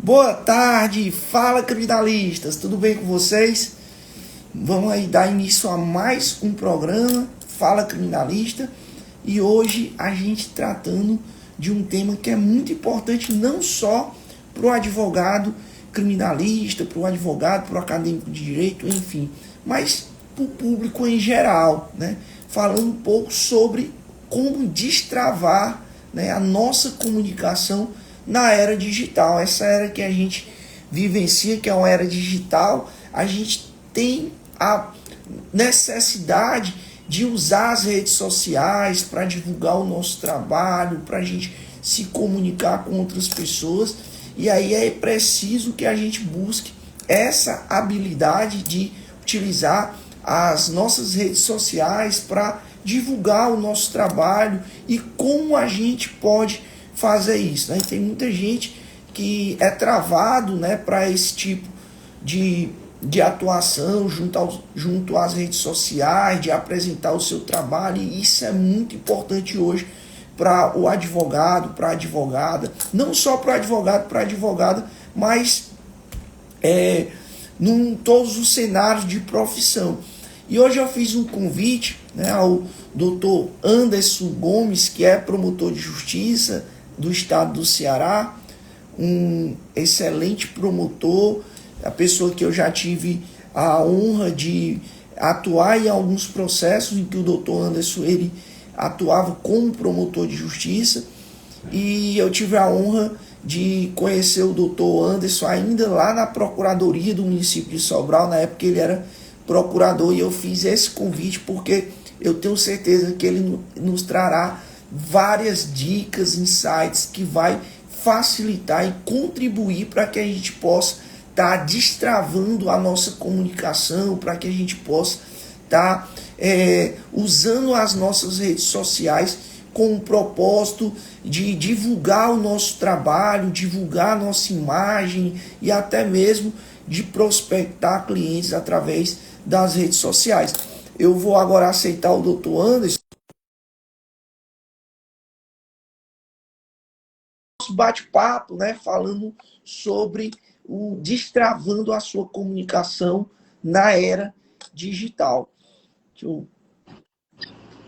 Boa tarde, fala criminalistas, tudo bem com vocês? Vamos aí dar início a mais um programa, Fala Criminalista, e hoje a gente tratando de um tema que é muito importante não só para o advogado criminalista, para o advogado, para o acadêmico de direito, enfim, mas para o público em geral, né? Falando um pouco sobre como destravar, né, a nossa comunicação na era digital. Essa era que a gente vivencia, que é uma era digital, a gente tem a necessidade de usar as redes sociais para divulgar o nosso trabalho, para a gente se comunicar com outras pessoas, e aí é preciso que a gente busque essa habilidade de utilizar as nossas redes sociais para divulgar o nosso trabalho e como a gente pode fazer isso, né? Tem muita gente que é travado, né, para esse tipo de atuação junto às redes sociais, de apresentar o seu trabalho, e isso é muito importante hoje para o advogado, para a advogada, não só para o advogado, para a advogada, mas em todos os cenários de profissão. E hoje eu fiz um convite, né, ao Dr. Anderson Gomes, que é promotor de justiça do estado do Ceará, um excelente promotor, a pessoa que eu já tive a honra de atuar em alguns processos em que o Dr. Anderson ele atuava como promotor de justiça, e eu tive a honra de conhecer o Dr. Anderson ainda lá na Procuradoria do município de Sobral, na época ele era procurador, e eu fiz esse convite porque eu tenho certeza que ele nos trará várias dicas, insights que vai facilitar e contribuir para que a gente possa estar destravando a nossa comunicação, para que a gente possa estar usando as nossas redes sociais com o propósito de divulgar o nosso trabalho, divulgar a nossa imagem e até mesmo de prospectar clientes através das redes sociais. Eu vou agora aceitar o Dr. Anderson. Bate-papo, né, falando sobre o destravando a sua comunicação na era digital.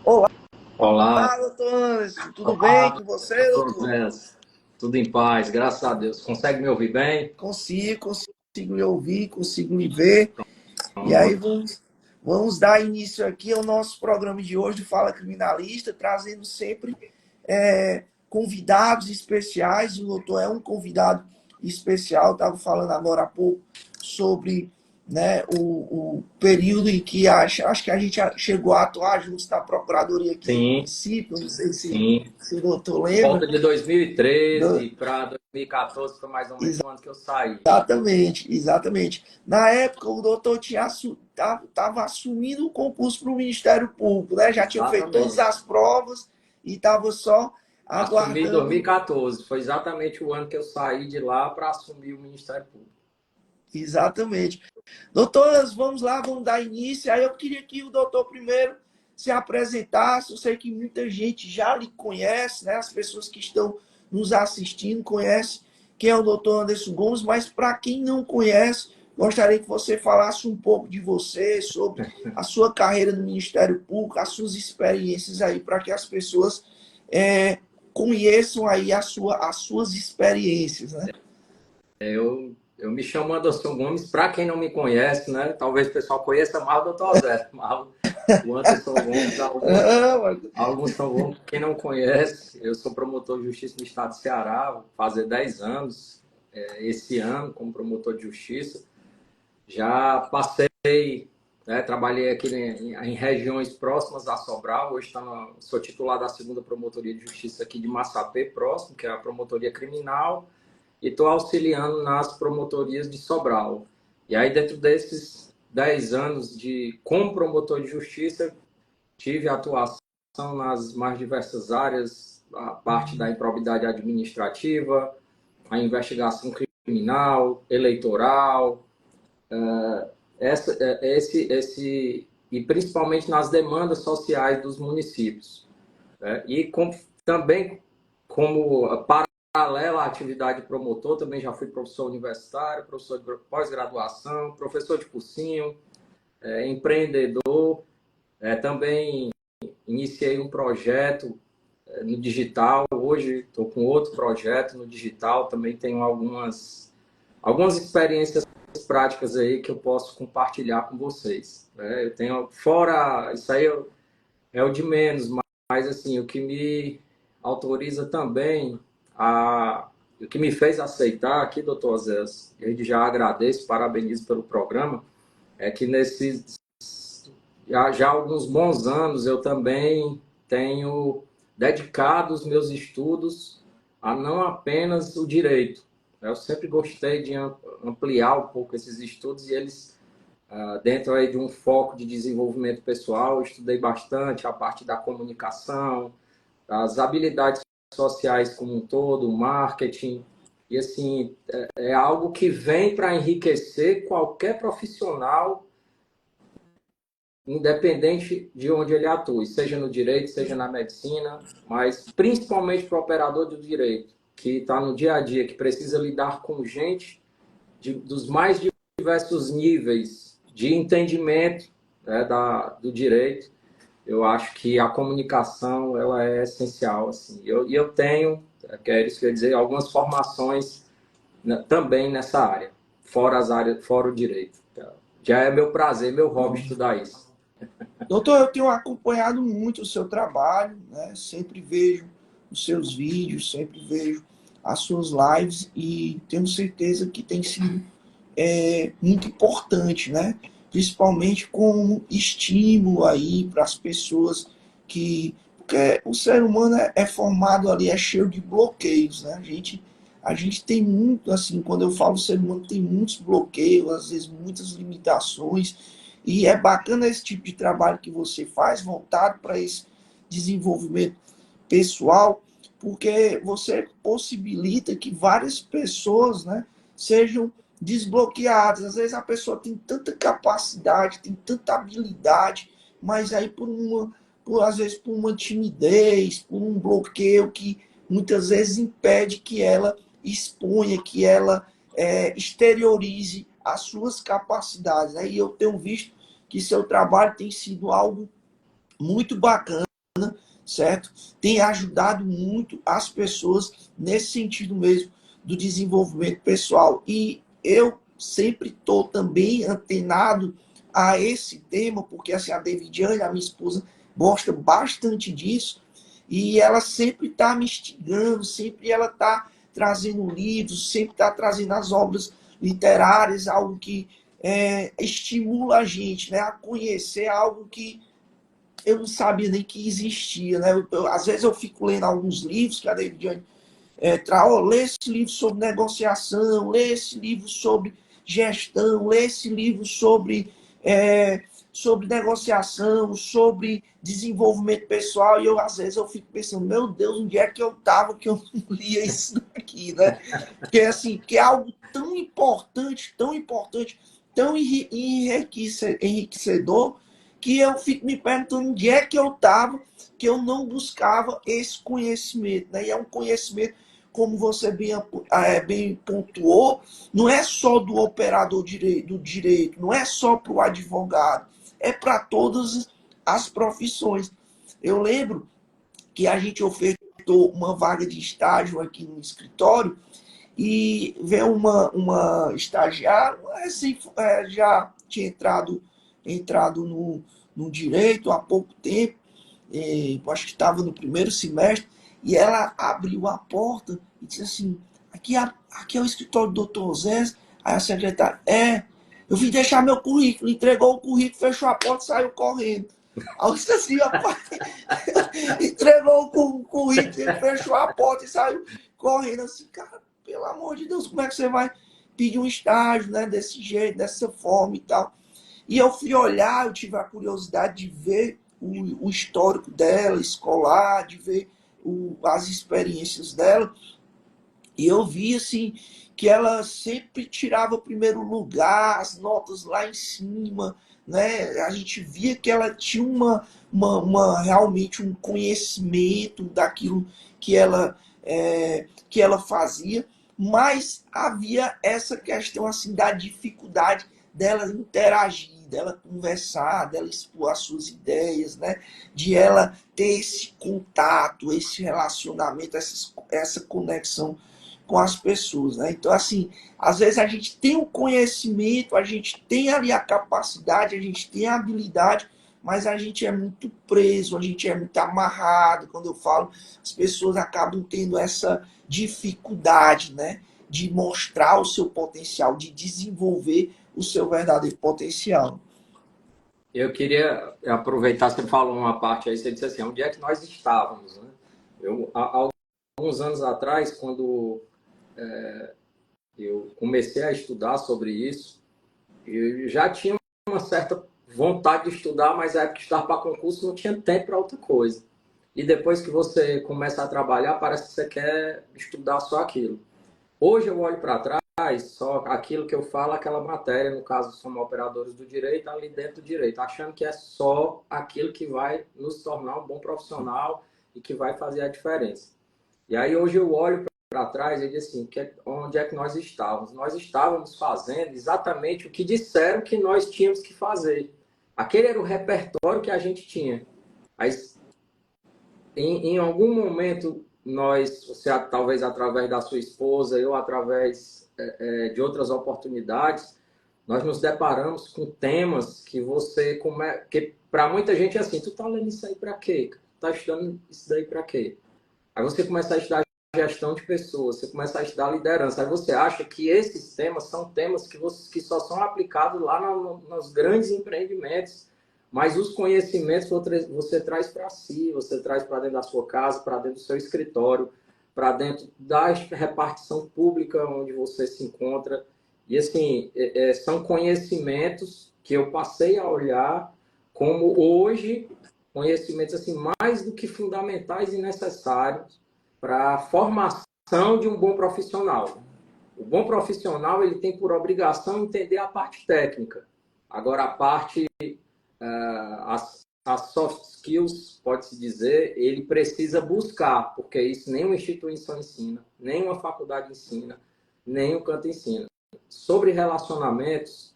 Olá, Olá, doutor Anderson, tudo bem olá, com você, doutor? José. Tudo em paz, graças a Deus. Consegue me ouvir bem? Consigo lhe ouvir, consigo lhe ver. E aí Pronto. vamos dar início aqui ao nosso programa de hoje do Fala Criminalista, trazendo sempre convidados especiais. O doutor é um convidado especial. Estava falando agora há pouco sobre, né, o período em que acho que a gente chegou a atuar juntos na Procuradoria aqui no Sim, município. Não sei sim. se o doutor Por volta lembra. de 2013 para 2014 foi mais ou menos o ano que eu saí. Exatamente, exatamente. Na época, o doutor estava assumindo o concurso para o Ministério Público, né? Já tinha feito todas Exatamente. as provas e estava só Assumi em aguardando. 2014. Foi exatamente o ano que eu saí de lá para assumir o Ministério Público. Exatamente. Doutoras, vamos lá, vamos dar início. Aí eu queria que o doutor primeiro se apresentasse. Eu sei que muita gente já lhe conhece, né? As pessoas que estão nos assistindo conhecem quem é o doutor Anderson Gomes, mas para quem não conhece, gostaria que você falasse um pouco de você, sobre a sua carreira no Ministério Público, as suas experiências aí, para que as pessoas conheçam aí as suas experiências, né? Eu me chamo Anderson Gomes, para quem não me conhece, né? Talvez o pessoal conheça mais o Dr. Zé, mas o Anderson Gomes, alguns são bons. Quem não conhece, eu sou promotor de justiça no estado do Ceará, vou fazer 10 anos esse ano como promotor de justiça. Já passei, né, trabalhei aqui em regiões próximas a Sobral. Hoje sou titular da segunda promotoria de justiça aqui de Massapê, próximo, que é a promotoria criminal, e estou auxiliando nas promotorias de Sobral. E aí, dentro desses 10 anos como promotor de justiça, tive atuação nas mais diversas áreas, a parte da improbidade administrativa, a investigação criminal, eleitoral, e principalmente nas demandas sociais dos municípios, né? E também como paralelo à atividade de promotor, também já fui professor universitário, professor de pós-graduação, professor de cursinho, empreendedor. Também iniciei um projeto no digital. Hoje estou com outro projeto no digital. Também tenho algumas experiências práticas aí que eu posso compartilhar com vocês. Eu tenho, fora isso aí é o de menos, mas assim, o que me autoriza também o que me fez aceitar aqui, doutor Zé, eu já agradeço, parabenizo pelo programa, é que nesses já há alguns bons anos eu também tenho dedicado os meus estudos a não apenas o direito. Eu sempre gostei de ampliar um pouco esses estudos e eles, dentro aí de um foco de desenvolvimento pessoal, eu estudei bastante a parte da comunicação, as habilidades sociais como um todo, o marketing. E assim, é algo que vem para enriquecer qualquer profissional, independente de onde ele atue, seja no direito, seja na medicina, mas principalmente para o operador do direito, que está no dia a dia, que precisa lidar com gente dos mais diversos níveis de entendimento, né, do direito. Eu acho que a comunicação ela é essencial. Assim. Eu tenho, isso quer dizer, algumas formações, né, também nessa área, fora o direito. Já é meu prazer, meu hobby estudar isso. Doutor, eu tenho acompanhado muito o seu trabalho, né? Sempre vejo os seus vídeos, sempre vejo as suas lives e tenho certeza que tem sido muito importante, né? Principalmente com estímulo aí para as pessoas porque o ser humano é formado ali, é cheio de bloqueios, né? A gente tem muito, assim, quando eu falo ser humano, tem muitos bloqueios, às vezes muitas limitações, e é bacana esse tipo de trabalho que você faz, voltado para esse desenvolvimento pessoal, porque você possibilita que várias pessoas, né, sejam desbloqueadas. Às vezes a pessoa tem tanta capacidade, tem tanta habilidade, mas aí às vezes por uma timidez, por um bloqueio que muitas vezes impede que ela exponha, que ela exteriorize as suas capacidades. Né? E eu tenho visto que seu trabalho tem sido algo muito bacana, certo? Tem ajudado muito as pessoas nesse sentido mesmo do desenvolvimento pessoal. E eu sempre estou também antenado a esse tema, porque assim, a Davidiane, a minha esposa, gosta bastante disso, e ela sempre está me instigando, sempre ela está trazendo livros, sempre está trazendo as obras literárias, algo que estimula a gente, né, a conhecer algo que eu não sabia nem que existia, né? Às vezes eu fico lendo alguns livros que a Davidiane lê esse livro sobre negociação, lê esse livro sobre gestão, lê esse livro sobre negociação, sobre desenvolvimento pessoal, e às vezes eu fico pensando, meu Deus, onde é que eu estava que eu não lia isso aqui, né? Porque assim, que é algo tão importante, tão enriquecedor, que eu fico me perguntando onde é que eu estava que eu não buscava esse conhecimento, né? E é um conhecimento, como você bem pontuou, não é só do operador do direito, não é só para o advogado, é para todas as profissões. Eu lembro que a gente ofertou uma vaga de estágio aqui no escritório e veio uma estagiária, assim, já tinha entrado no direito há pouco tempo, acho que estava no primeiro semestre, e ela abriu a porta e disse assim, aqui é o escritório do Dr. Zé. Aí a secretária, eu vim deixar meu currículo, entregou o currículo, fechou a porta e saiu correndo. Aí eu disse assim, rapaz, entregou o currículo, fechou a porta e saiu correndo. Assim, cara, pelo amor de Deus, como é que você vai pedir um estágio, né, desse jeito, dessa forma e tal? E eu fui olhar, eu tive a curiosidade de ver o histórico dela, escolar, de ver as experiências dela. E eu vi, assim, que ela sempre tirava o primeiro lugar, as notas lá em cima, né? A gente via que ela tinha realmente um conhecimento daquilo que ela que ela fazia, mas havia essa questão assim da dificuldade dela interagir, dela conversar, dela expor as suas ideias, né? De ela ter esse contato, esse relacionamento, essa conexão com as pessoas, né? Então, assim, às vezes a gente tem o conhecimento, a gente tem ali a capacidade, a gente tem a habilidade, mas a gente é muito preso, a gente é muito amarrado. Quando eu falo, as pessoas acabam tendo essa dificuldade, né, de mostrar o seu potencial, de desenvolver o seu verdadeiro potencial. Eu queria aproveitar, você falou uma parte aí, você disse assim, onde é que nós estávamos, né? Há alguns anos atrás, quando eu comecei a estudar sobre isso, eu já tinha uma certa vontade de estudar, mas na época de estudar para concurso não tinha tempo para outra coisa. E depois que você começa a trabalhar, parece que você quer estudar só aquilo. Hoje eu olho para trás, só aquilo que eu falo, aquela matéria, no caso somos operadores do direito, ali dentro do direito, achando que é só aquilo que vai nos tornar um bom profissional e que vai fazer a diferença. E aí hoje eu olho para trás e digo assim, onde é que nós estávamos? Nós estávamos fazendo exatamente o que disseram que nós tínhamos que fazer. Aquele era o repertório que a gente tinha. Mas em algum momento você talvez através da sua esposa, eu através de outras oportunidades, nós nos deparamos com temas que que para muita gente é assim, tu tá lendo isso aí para quê? Tu tá estudando isso daí para quê? Aí você começa a estudar gestão de pessoas, você começa a estudar liderança, aí você acha que esses temas são temas que só são aplicados lá nos grandes empreendimentos, mas os conhecimentos você traz para si, você traz para dentro da sua casa, para dentro do seu escritório, para dentro da repartição pública onde você se encontra. E assim, são conhecimentos que eu passei a olhar como hoje, conhecimentos assim, mais do que fundamentais e necessários para a formação de um bom profissional. O bom profissional ele tem por obrigação entender a parte técnica. Agora, a parte as soft skills, pode-se dizer, ele precisa buscar, porque isso nenhuma instituição ensina, nenhuma faculdade ensina, nenhum canto ensina. Sobre relacionamentos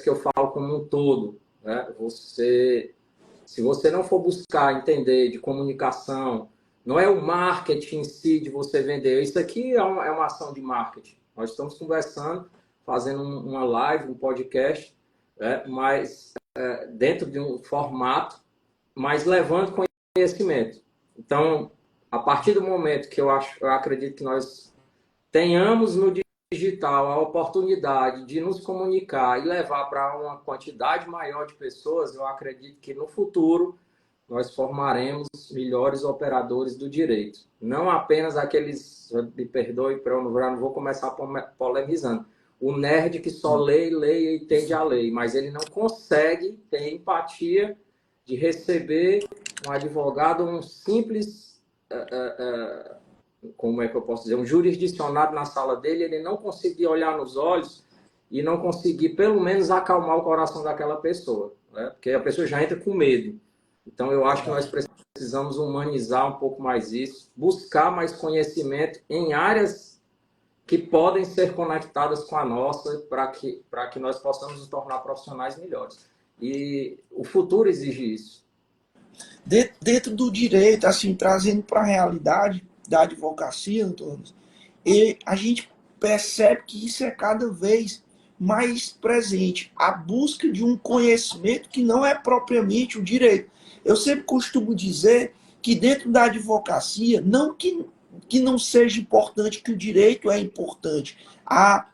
que eu falo como um todo, né? Se você não for buscar entender de comunicação, não é o marketing em si de você vender, isso aqui é uma ação de marketing. Nós estamos conversando, fazendo uma live, um podcast, mas dentro de um formato, mas levando conhecimento. Então, a partir do momento que eu acredito que nós tenhamos no digital a oportunidade de nos comunicar e levar para uma quantidade maior de pessoas, eu acredito que no futuro nós formaremos melhores operadores do direito. Não apenas aqueles, me perdoe, eu não vou começar polemizando, o nerd que só lê e entende a lei, mas ele não consegue ter empatia de receber um advogado, um simples, como é que eu posso dizer, um jurisdicionado na sala dele, ele não conseguir olhar nos olhos e não conseguir, pelo menos, acalmar o coração daquela pessoa, né? Porque a pessoa já entra com medo. Então, eu acho que nós precisamos humanizar um pouco mais isso, buscar mais conhecimento em áreas que podem ser conectadas com a nossa para que nós possamos nos tornar profissionais melhores. E o futuro exige isso. Dentro do direito, assim, trazendo para a realidade da advocacia, Antônio, e a gente percebe que isso é cada vez mais presente, a busca de um conhecimento que não é propriamente o direito. Eu sempre costumo dizer que dentro da advocacia, não que não seja importante, que o direito é importante.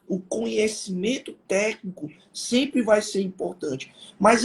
O conhecimento técnico sempre vai ser importante. Mas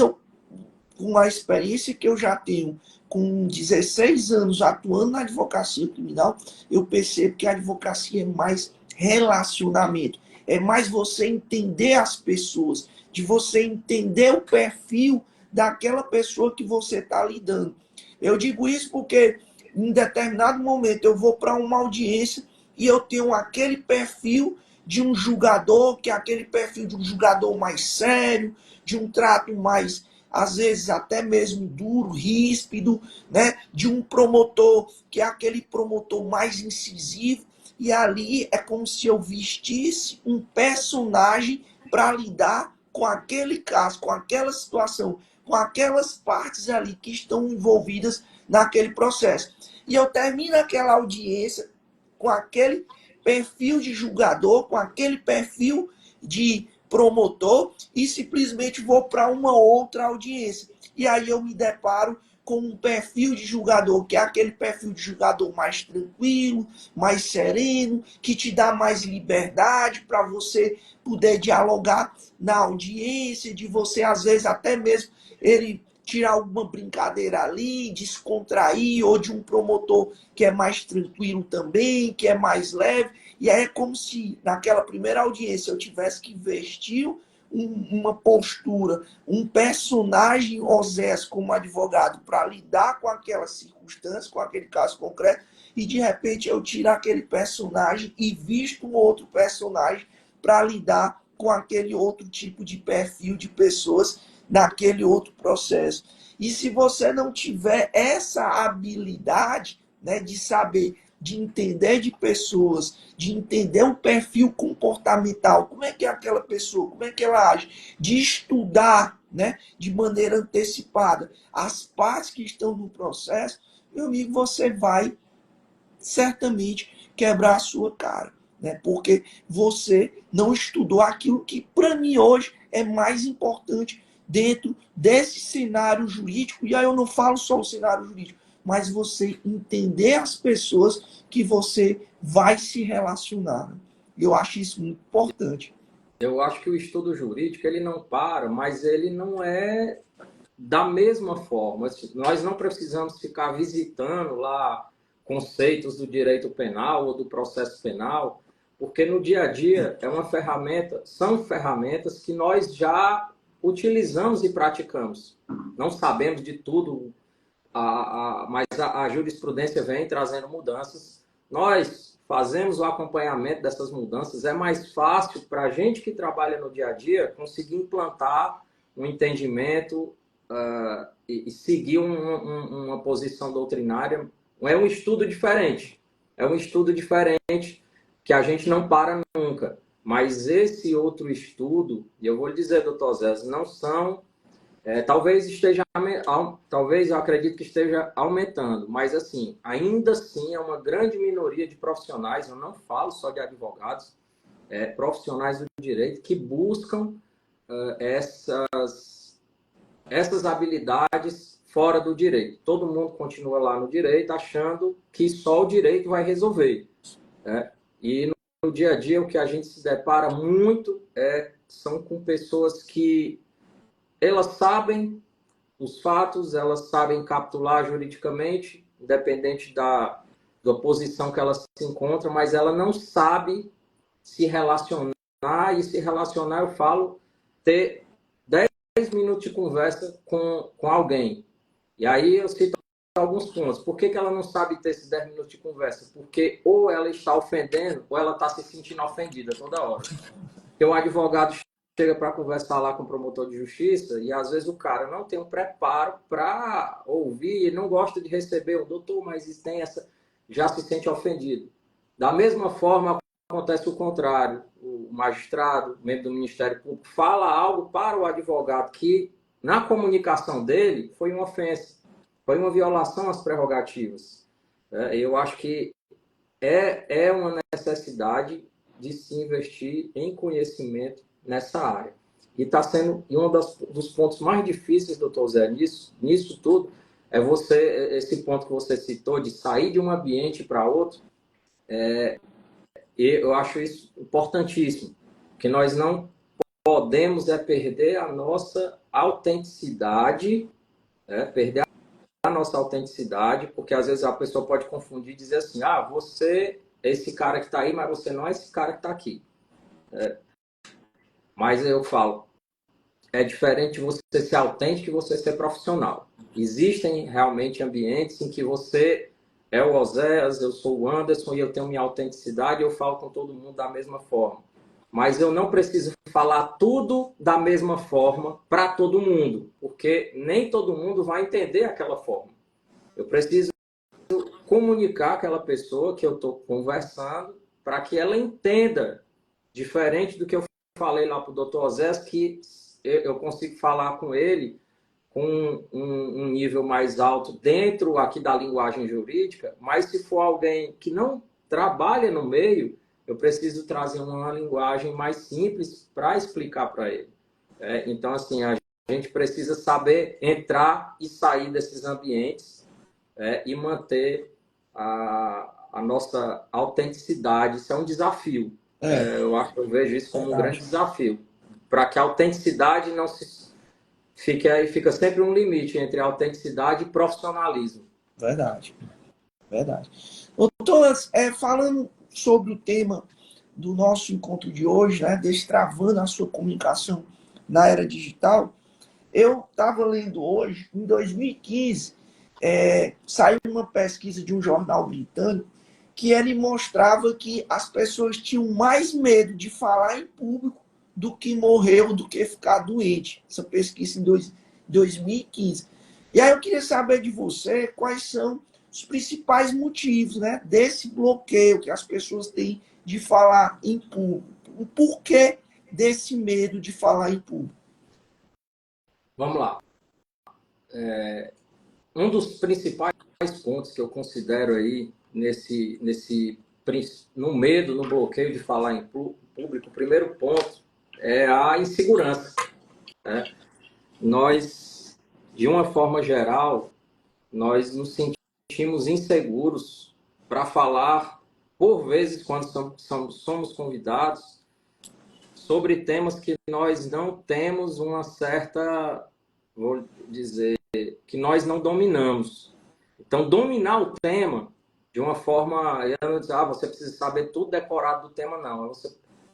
com a experiência que eu já tenho, com 16 anos atuando na advocacia criminal, eu percebo que a advocacia é mais relacionamento. É mais você entender as pessoas, de você entender o perfil daquela pessoa que você está lidando. Eu digo isso porque em determinado momento eu vou para uma audiência e eu tenho aquele perfil de um julgador, que é aquele perfil de um julgador mais sério, de um trato mais às vezes até mesmo duro, ríspido, né? De um promotor que é aquele promotor mais incisivo, e ali é como se eu vestisse um personagem para lidar com aquele caso, com aquela situação, com aquelas partes ali que estão envolvidas naquele processo. E eu termino aquela audiência com aquele perfil de julgador, com aquele perfil de promotor e simplesmente vou para uma outra audiência. E aí eu me deparo com um perfil de julgador, que é aquele perfil de julgador mais tranquilo, mais sereno, que te dá mais liberdade para você poder dialogar na audiência, de você, às vezes, até mesmo ele tirar alguma brincadeira ali, descontrair, ou de um promotor que é mais tranquilo também, que é mais leve. E aí é como se naquela primeira audiência eu tivesse que vestir uma postura, um personagem Osés como advogado para lidar com aquela circunstância, com aquele caso concreto, e de repente eu tiro aquele personagem e visto um outro personagem para lidar com aquele outro tipo de perfil de pessoas naquele outro processo. E se você não tiver essa habilidade, né, de saber, de entender de pessoas, de entender o perfil comportamental, como é que é aquela pessoa, como é que ela age, de estudar, né, de maneira antecipada as partes que estão no processo, meu amigo, você vai certamente quebrar a sua cara, né? Porque você não estudou aquilo que, para mim, hoje é mais importante dentro desse cenário jurídico. E aí eu não falo só o cenário jurídico, mas você entender as pessoas que você vai se relacionar. Eu acho isso muito importante. Eu acho que o estudo jurídico ele não para, mas ele não é da mesma forma. Nós não precisamos ficar visitando lá conceitos do direito penal ou do processo penal, porque no dia a dia é uma ferramenta, são ferramentas que nós já utilizamos e praticamos. Não sabemos de tudo, mas a jurisprudência vem trazendo mudanças. Nós fazemos o acompanhamento dessas mudanças. É mais fácil para a gente que trabalha no dia a dia conseguir implantar um entendimento e seguir uma posição doutrinária. É um estudo diferente. É um estudo diferente que a gente não para nunca. Mas esse outro estudo, e eu vou lhe dizer, doutor Zé, não são... talvez eu acredito que esteja aumentando, mas assim, ainda assim é uma grande minoria de profissionais, eu não falo só de advogados, profissionais do direito que buscam essas habilidades fora do direito. Todo mundo continua lá no direito achando que só o direito vai resolver. Né? E no dia a dia o que a gente se depara muito são com pessoas que elas sabem os fatos, elas sabem capitular juridicamente, independente da posição que ela se encontra, mas ela não sabe se relacionar, e se relacionar, eu falo, ter 10 minutos de conversa com alguém. E aí eu cito alguns pontos. Por que ela não sabe ter esses 10 minutos de conversa? Porque ou ela está ofendendo, ou ela está se sentindo ofendida toda hora. Porque um advogado chega para conversar lá com o promotor de justiça e às vezes o cara não tem um preparo para ouvir, ele não gosta de receber o doutor, mas tem essa, já se sente ofendido. Da mesma forma, acontece o contrário. O magistrado, membro do Ministério Público, fala algo para o advogado que, na comunicação dele, foi uma ofensa, foi uma violação às prerrogativas. Eu acho que é uma necessidade de se investir em conhecimento nessa área. E está sendo um dos pontos mais difíceis, doutor Zé, nisso tudo, esse ponto que você citou, de sair de um ambiente para outro, e eu acho isso importantíssimo, que nós não podemos perder a nossa autenticidade, perder a nossa autenticidade, porque às vezes a pessoa pode confundir e dizer assim, você é esse cara que está aí, mas você não é esse cara que está aqui. Mas eu falo, é diferente você ser autêntico e você ser profissional. Existem realmente ambientes em que você é o Oséias, eu sou o Anderson e eu tenho minha autenticidade e eu falo com todo mundo da mesma forma. mas eu não preciso falar tudo da mesma forma para todo mundo, porque nem todo mundo vai entender aquela forma. Eu preciso comunicar aquela pessoa que eu estou conversando para que ela entenda, diferente do que eu falei lá para o Dr. Osés, que eu consigo falar com ele com um nível mais alto dentro aqui da linguagem jurídica, mas se for alguém que não trabalha no meio, eu preciso trazer uma linguagem mais simples para explicar para ele. Então, assim, a gente precisa saber entrar e sair desses ambientes e manter a nossa autenticidade. Isso é um desafio. Eu vejo isso como um grande desafio. Para que a autenticidade não se fica sempre um limite entre autenticidade e profissionalismo. Verdade, verdade. Doutor, falando sobre o tema do nosso encontro de hoje, né, destravando a sua comunicação na era digital, eu estava lendo hoje, em 2015, saiu uma pesquisa de um jornal britânico que ele mostrava que as pessoas tinham mais medo de falar em público do que morrer ou do que ficar doente. Essa pesquisa em 2015. E aí eu queria saber de você quais são os principais motivos, né, desse bloqueio que as pessoas têm de falar em público. O porquê desse medo de falar em público? Vamos lá. Um dos principais pontos que eu considero aí no medo, no bloqueio de falar em público, o primeiro ponto é a insegurança. Né? Nós, de uma forma geral, nós nos sentimos inseguros para falar, por vezes, quando somos convidados, sobre temas que nós não temos uma certa, vou dizer, que nós não dominamos. Então, dominar o tema de uma forma... Eu não dizer, você precisa saber tudo decorado do tema, não.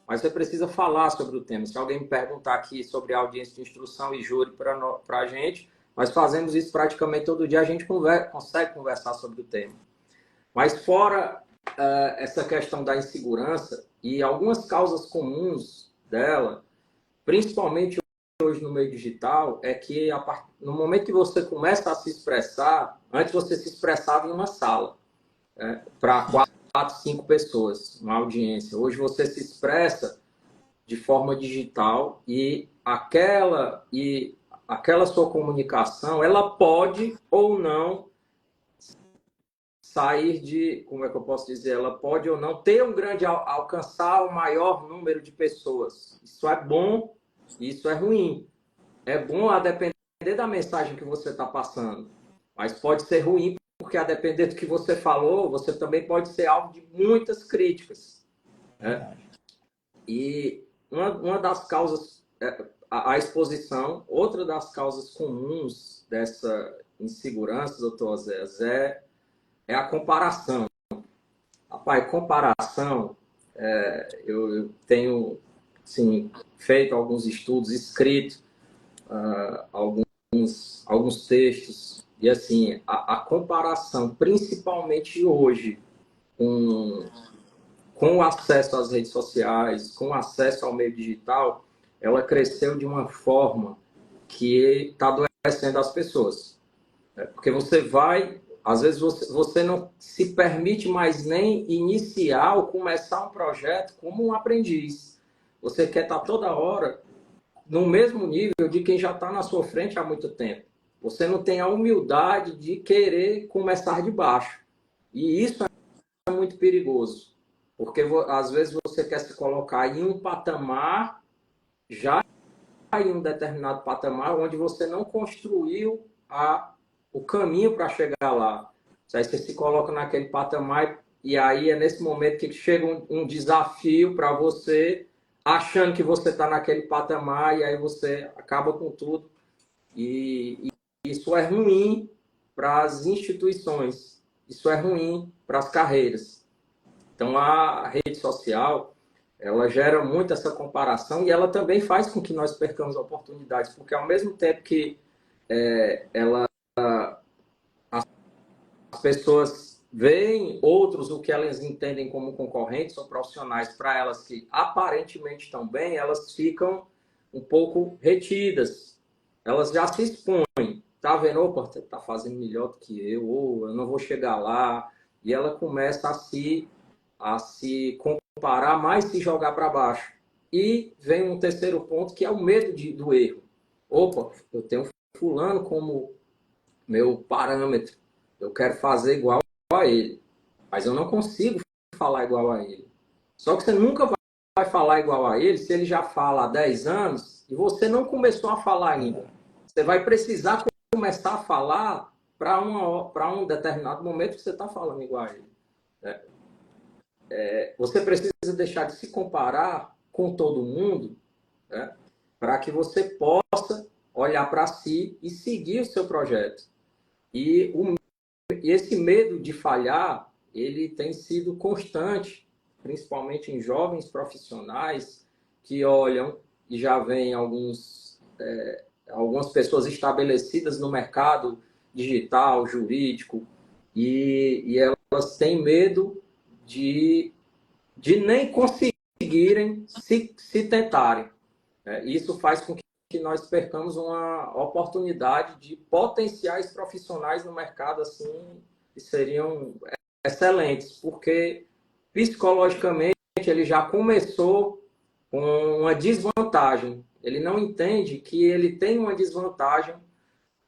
Mas você precisa falar sobre o tema. Se alguém me perguntar aqui sobre a audiência de instrução e júri para a gente, nós fazemos isso praticamente todo dia, a gente consegue conversar sobre o tema. Mas fora essa questão da insegurança e algumas causas comuns dela, principalmente hoje no meio digital, é que no momento que você começa a se expressar, antes você se expressava em uma sala, para 4, 5 pessoas, uma audiência. Hoje você se expressa de forma digital e aquela sua comunicação, ela pode ou não sair de, como é que eu posso dizer, ela pode ou não ter alcançar o maior número de pessoas. Isso é bom, isso é ruim. É bom a depender da mensagem que você está passando, mas pode ser ruim porque a depender do que você falou, você também pode ser alvo de muitas críticas. Né? E uma das causas, a exposição, outra das causas comuns dessa insegurança, doutor Osés, é a comparação. Rapaz, comparação, eu tenho assim, feito alguns estudos, escrito alguns textos, e assim, a comparação, principalmente hoje, com o acesso às redes sociais, com o acesso ao meio digital, ela cresceu de uma forma que está adoecendo as pessoas. Porque você vai... Às vezes você não se permite mais nem iniciar ou começar um projeto como um aprendiz. Você quer estar toda hora no mesmo nível de quem já está na sua frente há muito tempo. Você não tem a humildade de querer começar de baixo. E isso é muito perigoso. Porque às vezes você quer se colocar em um patamar, já em um determinado patamar, onde você não construiu o caminho para chegar lá. Aí você se coloca naquele patamar e aí é nesse momento que chega um desafio para você, achando que você está naquele patamar e aí você acaba com tudo. E isso é ruim para as instituições, isso é ruim para as carreiras. Então a rede social, ela gera muito essa comparação e ela também faz com que nós percamos oportunidades, porque ao mesmo tempo que as pessoas veem outros o que elas entendem como concorrentes ou profissionais para elas que aparentemente estão bem, elas ficam um pouco retidas. Elas já se expõem. Tá vendo? Opa, você tá fazendo melhor do que eu, ou eu não vou chegar lá. E ela começa a se comparar, mais se jogar para baixo. E vem um terceiro ponto, que é o medo do erro. Opa, eu tenho fulano como meu parâmetro. Eu quero fazer igual a ele. Mas eu não consigo falar igual a ele. Só que você nunca vai falar igual a ele se ele já fala há 10 anos e você não começou a falar ainda. Você vai precisar começar a falar para um determinado momento que você está falando igual a ele. Você precisa deixar de se comparar com todo mundo, né, para que você possa olhar para si e seguir o seu projeto. E esse medo de falhar, ele tem sido constante, principalmente em jovens profissionais que olham e já veem algumas pessoas estabelecidas no mercado digital, jurídico, e elas têm medo de nem conseguirem se tentarem. Isso faz com que nós percamos uma oportunidade de potenciais profissionais no mercado assim que seriam excelentes, porque psicologicamente ele já começou com uma desvantagem. Ele não entende que ele tem uma desvantagem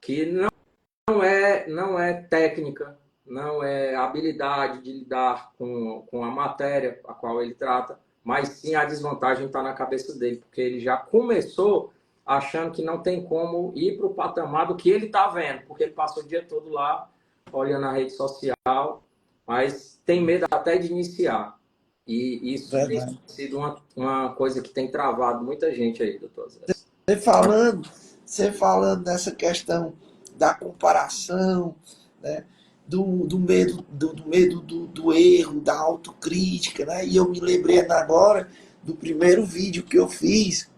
que não é técnica, não é habilidade de lidar com a matéria a qual ele trata, mas sim a desvantagem está na cabeça dele, porque ele já começou achando que não tem como ir para o patamar do que ele está vendo, porque ele passou o dia todo lá olhando a rede social, mas tem medo até de iniciar. E isso tem sido uma coisa que tem travado muita gente aí, doutor Zé. Você falando dessa questão da comparação, né? Do medo, do medo do erro, da autocrítica, né? E eu me lembrei agora do primeiro vídeo que eu fiz.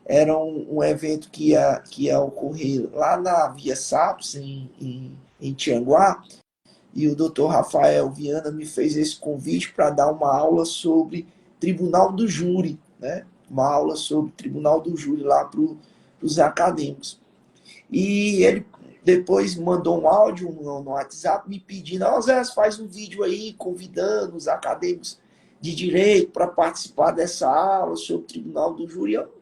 Era um evento que ia ocorrer lá na Via Saps, em Tianguá, e o Dr. Rafael Viana me fez esse convite para dar uma aula sobre Tribunal do Júri, né? Uma aula sobre Tribunal do Júri lá para os acadêmicos. E ele depois mandou um áudio no WhatsApp me pedindo: Zé, faz um vídeo aí convidando os acadêmicos de direito para participar dessa aula sobre o Tribunal do Júri. Eu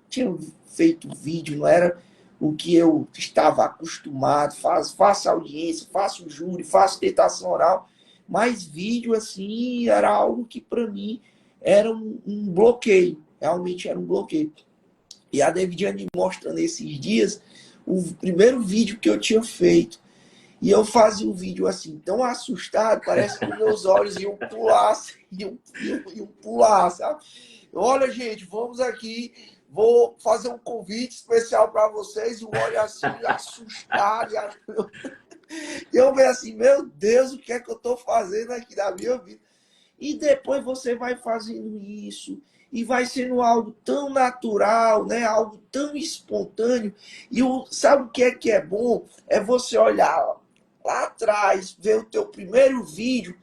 tinha feito vídeo, não era o que eu estava acostumado, faço audiência, faço júri, faço tentação oral, mas vídeo assim era algo que para mim era um bloqueio, realmente era um bloqueio. E a Davidiane me mostrando esses dias o primeiro vídeo que eu tinha feito. E eu fazia o vídeo assim, tão assustado, parece que meus olhos iam pular, iam pular, sabe? Olha, gente, vamos aqui, vou fazer um convite especial para vocês, e o olho assim, assustado. E eu vejo assim, meu Deus, o que é que eu estou fazendo aqui na minha vida? E depois você vai fazendo isso, e vai sendo algo tão natural, né? Algo tão espontâneo. E sabe o que é bom? É você olhar lá atrás, ver o teu primeiro vídeo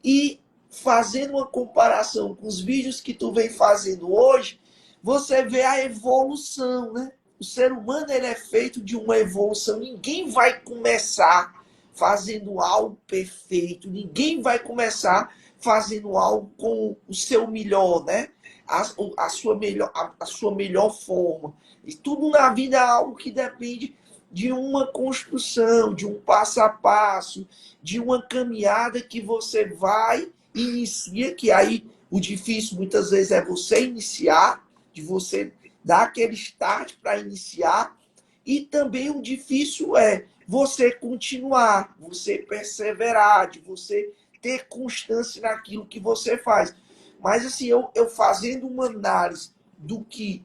e fazendo uma comparação com os vídeos que tu vem fazendo hoje, você vê a evolução, né? O ser humano ele é feito de uma evolução. Ninguém vai começar fazendo algo perfeito. Ninguém vai começar fazendo algo com o seu melhor, né? A sua melhor forma. E tudo na vida é algo que depende de uma construção, de um passo a passo, de uma caminhada que você vai e inicia, que aí o difícil muitas vezes é você iniciar, de você dar aquele start para iniciar, e também o difícil é você continuar, você perseverar, de você ter constância naquilo que você faz. Mas assim, eu fazendo uma análise do que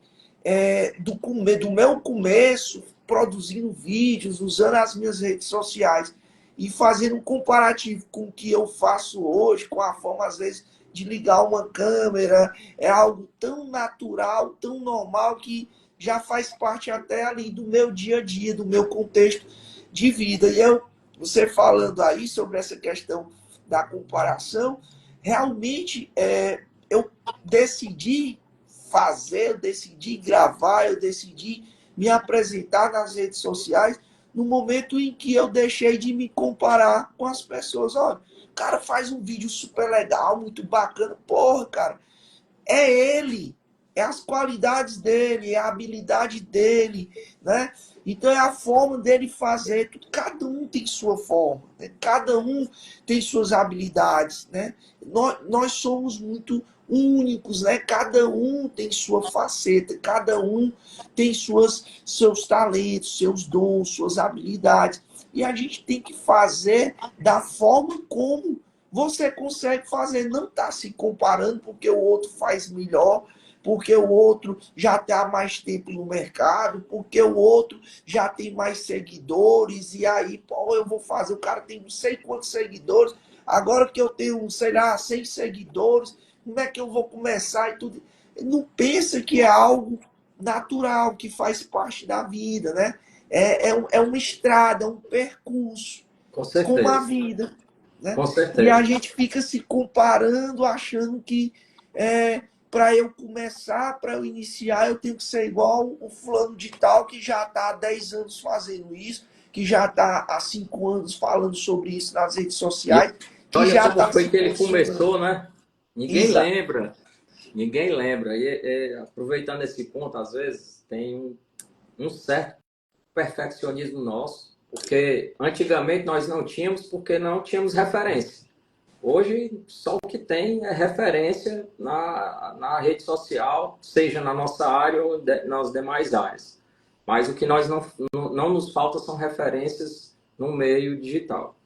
do meu começo, produzindo vídeos, usando as minhas redes sociais e fazendo um comparativo com o que eu faço hoje, com a forma, às vezes, de ligar uma câmera, é algo tão natural, tão normal, que já faz parte até ali do meu dia a dia, do meu contexto de vida. E eu você falando aí sobre essa questão da comparação, realmente eu decidi fazer, eu decidi gravar, eu decidi me apresentar nas redes sociais no momento em que eu deixei de me comparar com as pessoas. Olha, o cara faz um vídeo super legal, muito bacana. Porra, cara, é ele, é as qualidades dele, é a habilidade dele, né? Então é a forma dele fazer. Cada um tem sua forma, né? Cada um tem suas habilidades, né? Nós somos muito únicos, né? Cada um tem sua faceta, cada um tem seus talentos, seus dons, suas habilidades. E a gente tem que fazer da forma como você consegue fazer, não está se comparando porque o outro faz melhor, porque o outro já está há mais tempo no mercado, porque o outro já tem mais seguidores, e aí, pô, eu vou fazer, o cara tem não sei quantos seguidores, agora que eu tenho, sei lá, 100 seguidores, como é que eu vou começar e tudo? Não pensa que é algo natural, que faz parte da vida, né? É uma estrada, é um percurso, Com como a certeza, vida, né? com E a certeza. gente fica se comparando, achando que para eu começar, para eu iniciar, eu tenho que ser igual o fulano de tal que já está há 10 anos fazendo isso, que já está há 5 anos falando sobre isso nas redes E sociais, que olha já como está foi se que ele posicionando. começou, né? Ninguém Exato. lembra, ninguém lembra. E aproveitando esse ponto, às vezes, tem um certo perfeccionismo nosso, porque antigamente nós não tínhamos, porque não tínhamos referência. Hoje, só o que tem é referência na rede social, seja na nossa área ou nas demais áreas. Mas o que nós não nos falta são referências no meio digital.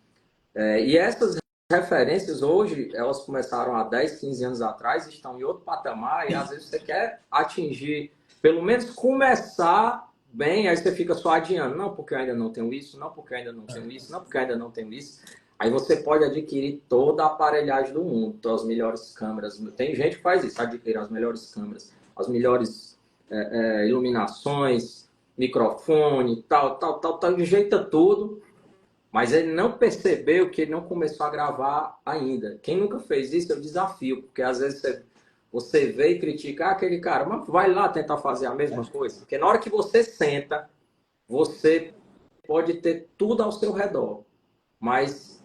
E essas referências hoje, elas começaram há 10, 15 anos atrás, estão em outro patamar, e às vezes você quer atingir, pelo menos começar bem, aí você fica só adiando. Não, porque eu ainda não tenho isso, não, porque eu ainda não tenho isso, não, porque eu ainda não tenho isso. Aí você pode adquirir toda a aparelhagem do mundo, então, as melhores câmeras. Tem gente que faz isso, adquire as melhores câmeras, as melhores iluminações, microfone, tal, tal, tal, tal, ajeita tudo. Mas ele não percebeu que ele não começou a gravar ainda. Quem nunca fez isso, eu desafio, porque às vezes você vê e critica aquele cara, mas vai lá tentar fazer a mesma coisa. Porque na hora que você senta, você pode ter tudo ao seu redor, mas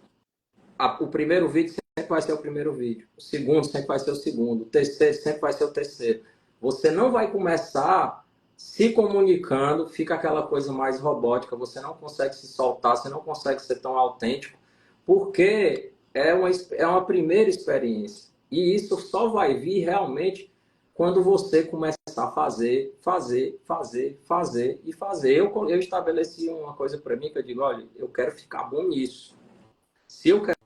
o primeiro vídeo sempre vai ser o primeiro vídeo, o segundo sempre vai ser o segundo, o terceiro sempre vai ser o terceiro. Você não vai começar se comunicando, fica aquela coisa mais robótica, você não consegue se soltar, você não consegue ser tão autêntico, porque é uma primeira experiência. E isso só vai vir realmente quando você começar a fazer, fazer, fazer, fazer e fazer. Eu estabeleci uma coisa para mim que eu digo, olha, eu quero ficar bom nisso. Se eu quero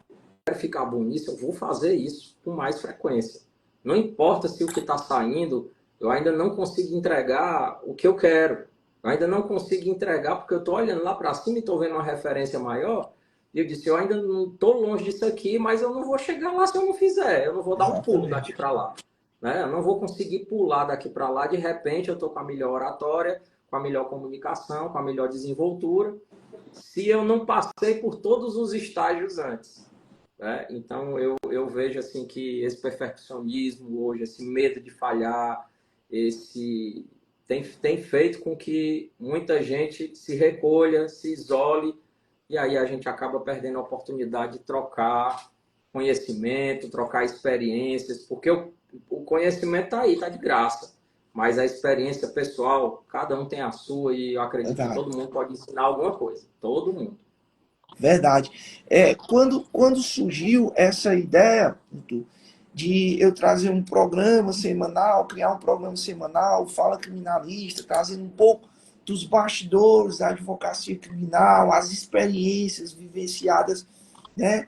ficar bom nisso, eu vou fazer isso com mais frequência. Não importa se o que está saindo, eu ainda não consigo entregar o que eu quero. Eu ainda não consigo entregar porque eu estou olhando lá para cima e estou vendo uma referência maior. E eu disse, eu ainda não estou longe disso aqui, mas eu não vou chegar lá se eu não fizer. Eu não vou dar um pulo daqui Exatamente. para lá. Né? Eu não vou conseguir pular daqui para lá. De repente, eu estou com a melhor oratória, com a melhor comunicação, com a melhor desenvoltura, se eu não passei por todos os estágios antes. Né? Então, eu vejo assim que esse perfeccionismo hoje, esse medo de falhar, tem feito com que muita gente se recolha, se isole, e aí a gente acaba perdendo a oportunidade de trocar conhecimento, trocar experiências, porque o conhecimento está aí, está de graça. Mas a experiência pessoal, cada um tem a sua, e eu acredito que Verdade. todo mundo pode ensinar alguma coisa. Todo mundo. Verdade. Quando surgiu essa ideia de eu trazer um programa semanal, criar um programa semanal, Fala Criminalista, trazendo um pouco dos bastidores da advocacia criminal, as experiências vivenciadas, né,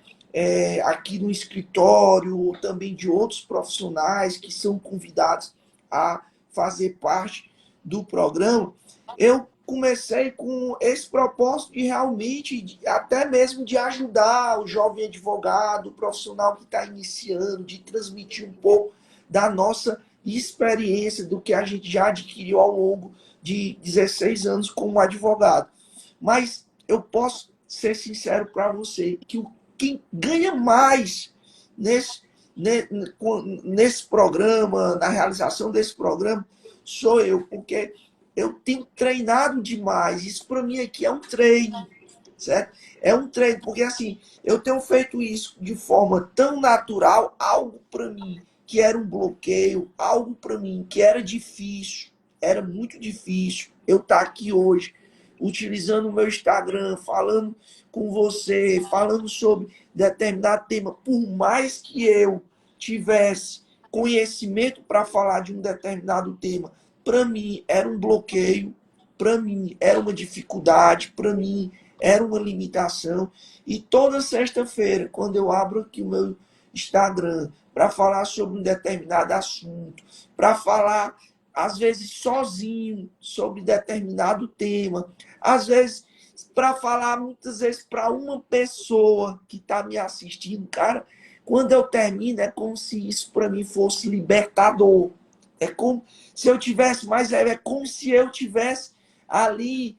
aqui no escritório, também de outros profissionais que são convidados a fazer parte do programa, eu comecei com esse propósito de realmente, até mesmo de ajudar o jovem advogado, o profissional que está iniciando, de transmitir um pouco da nossa experiência, do que a gente já adquiriu ao longo de 16 anos como advogado. Mas eu posso ser sincero para você, que quem ganha mais nesse, nesse programa, na realização desse programa, sou eu, porque eu tenho treinado demais. Isso para mim aqui é um treino, certo? É um treino, porque assim, eu tenho feito isso de forma tão natural, algo para mim que era um bloqueio, algo para mim que era difícil, era muito difícil eu estar aqui hoje, utilizando o meu Instagram, falando com você, falando sobre determinado tema, por mais que eu tivesse conhecimento para falar de um determinado tema, para mim era um bloqueio, para mim era uma dificuldade, para mim era uma limitação. E toda sexta-feira, quando eu abro aqui o meu Instagram para falar sobre um determinado assunto, para falar, às vezes, sozinho sobre determinado tema, às vezes, para falar, muitas vezes, para uma pessoa que está me assistindo, cara, quando eu termino, é como se isso para mim fosse libertador. É como se eu tivesse, mas é como se eu tivesse ali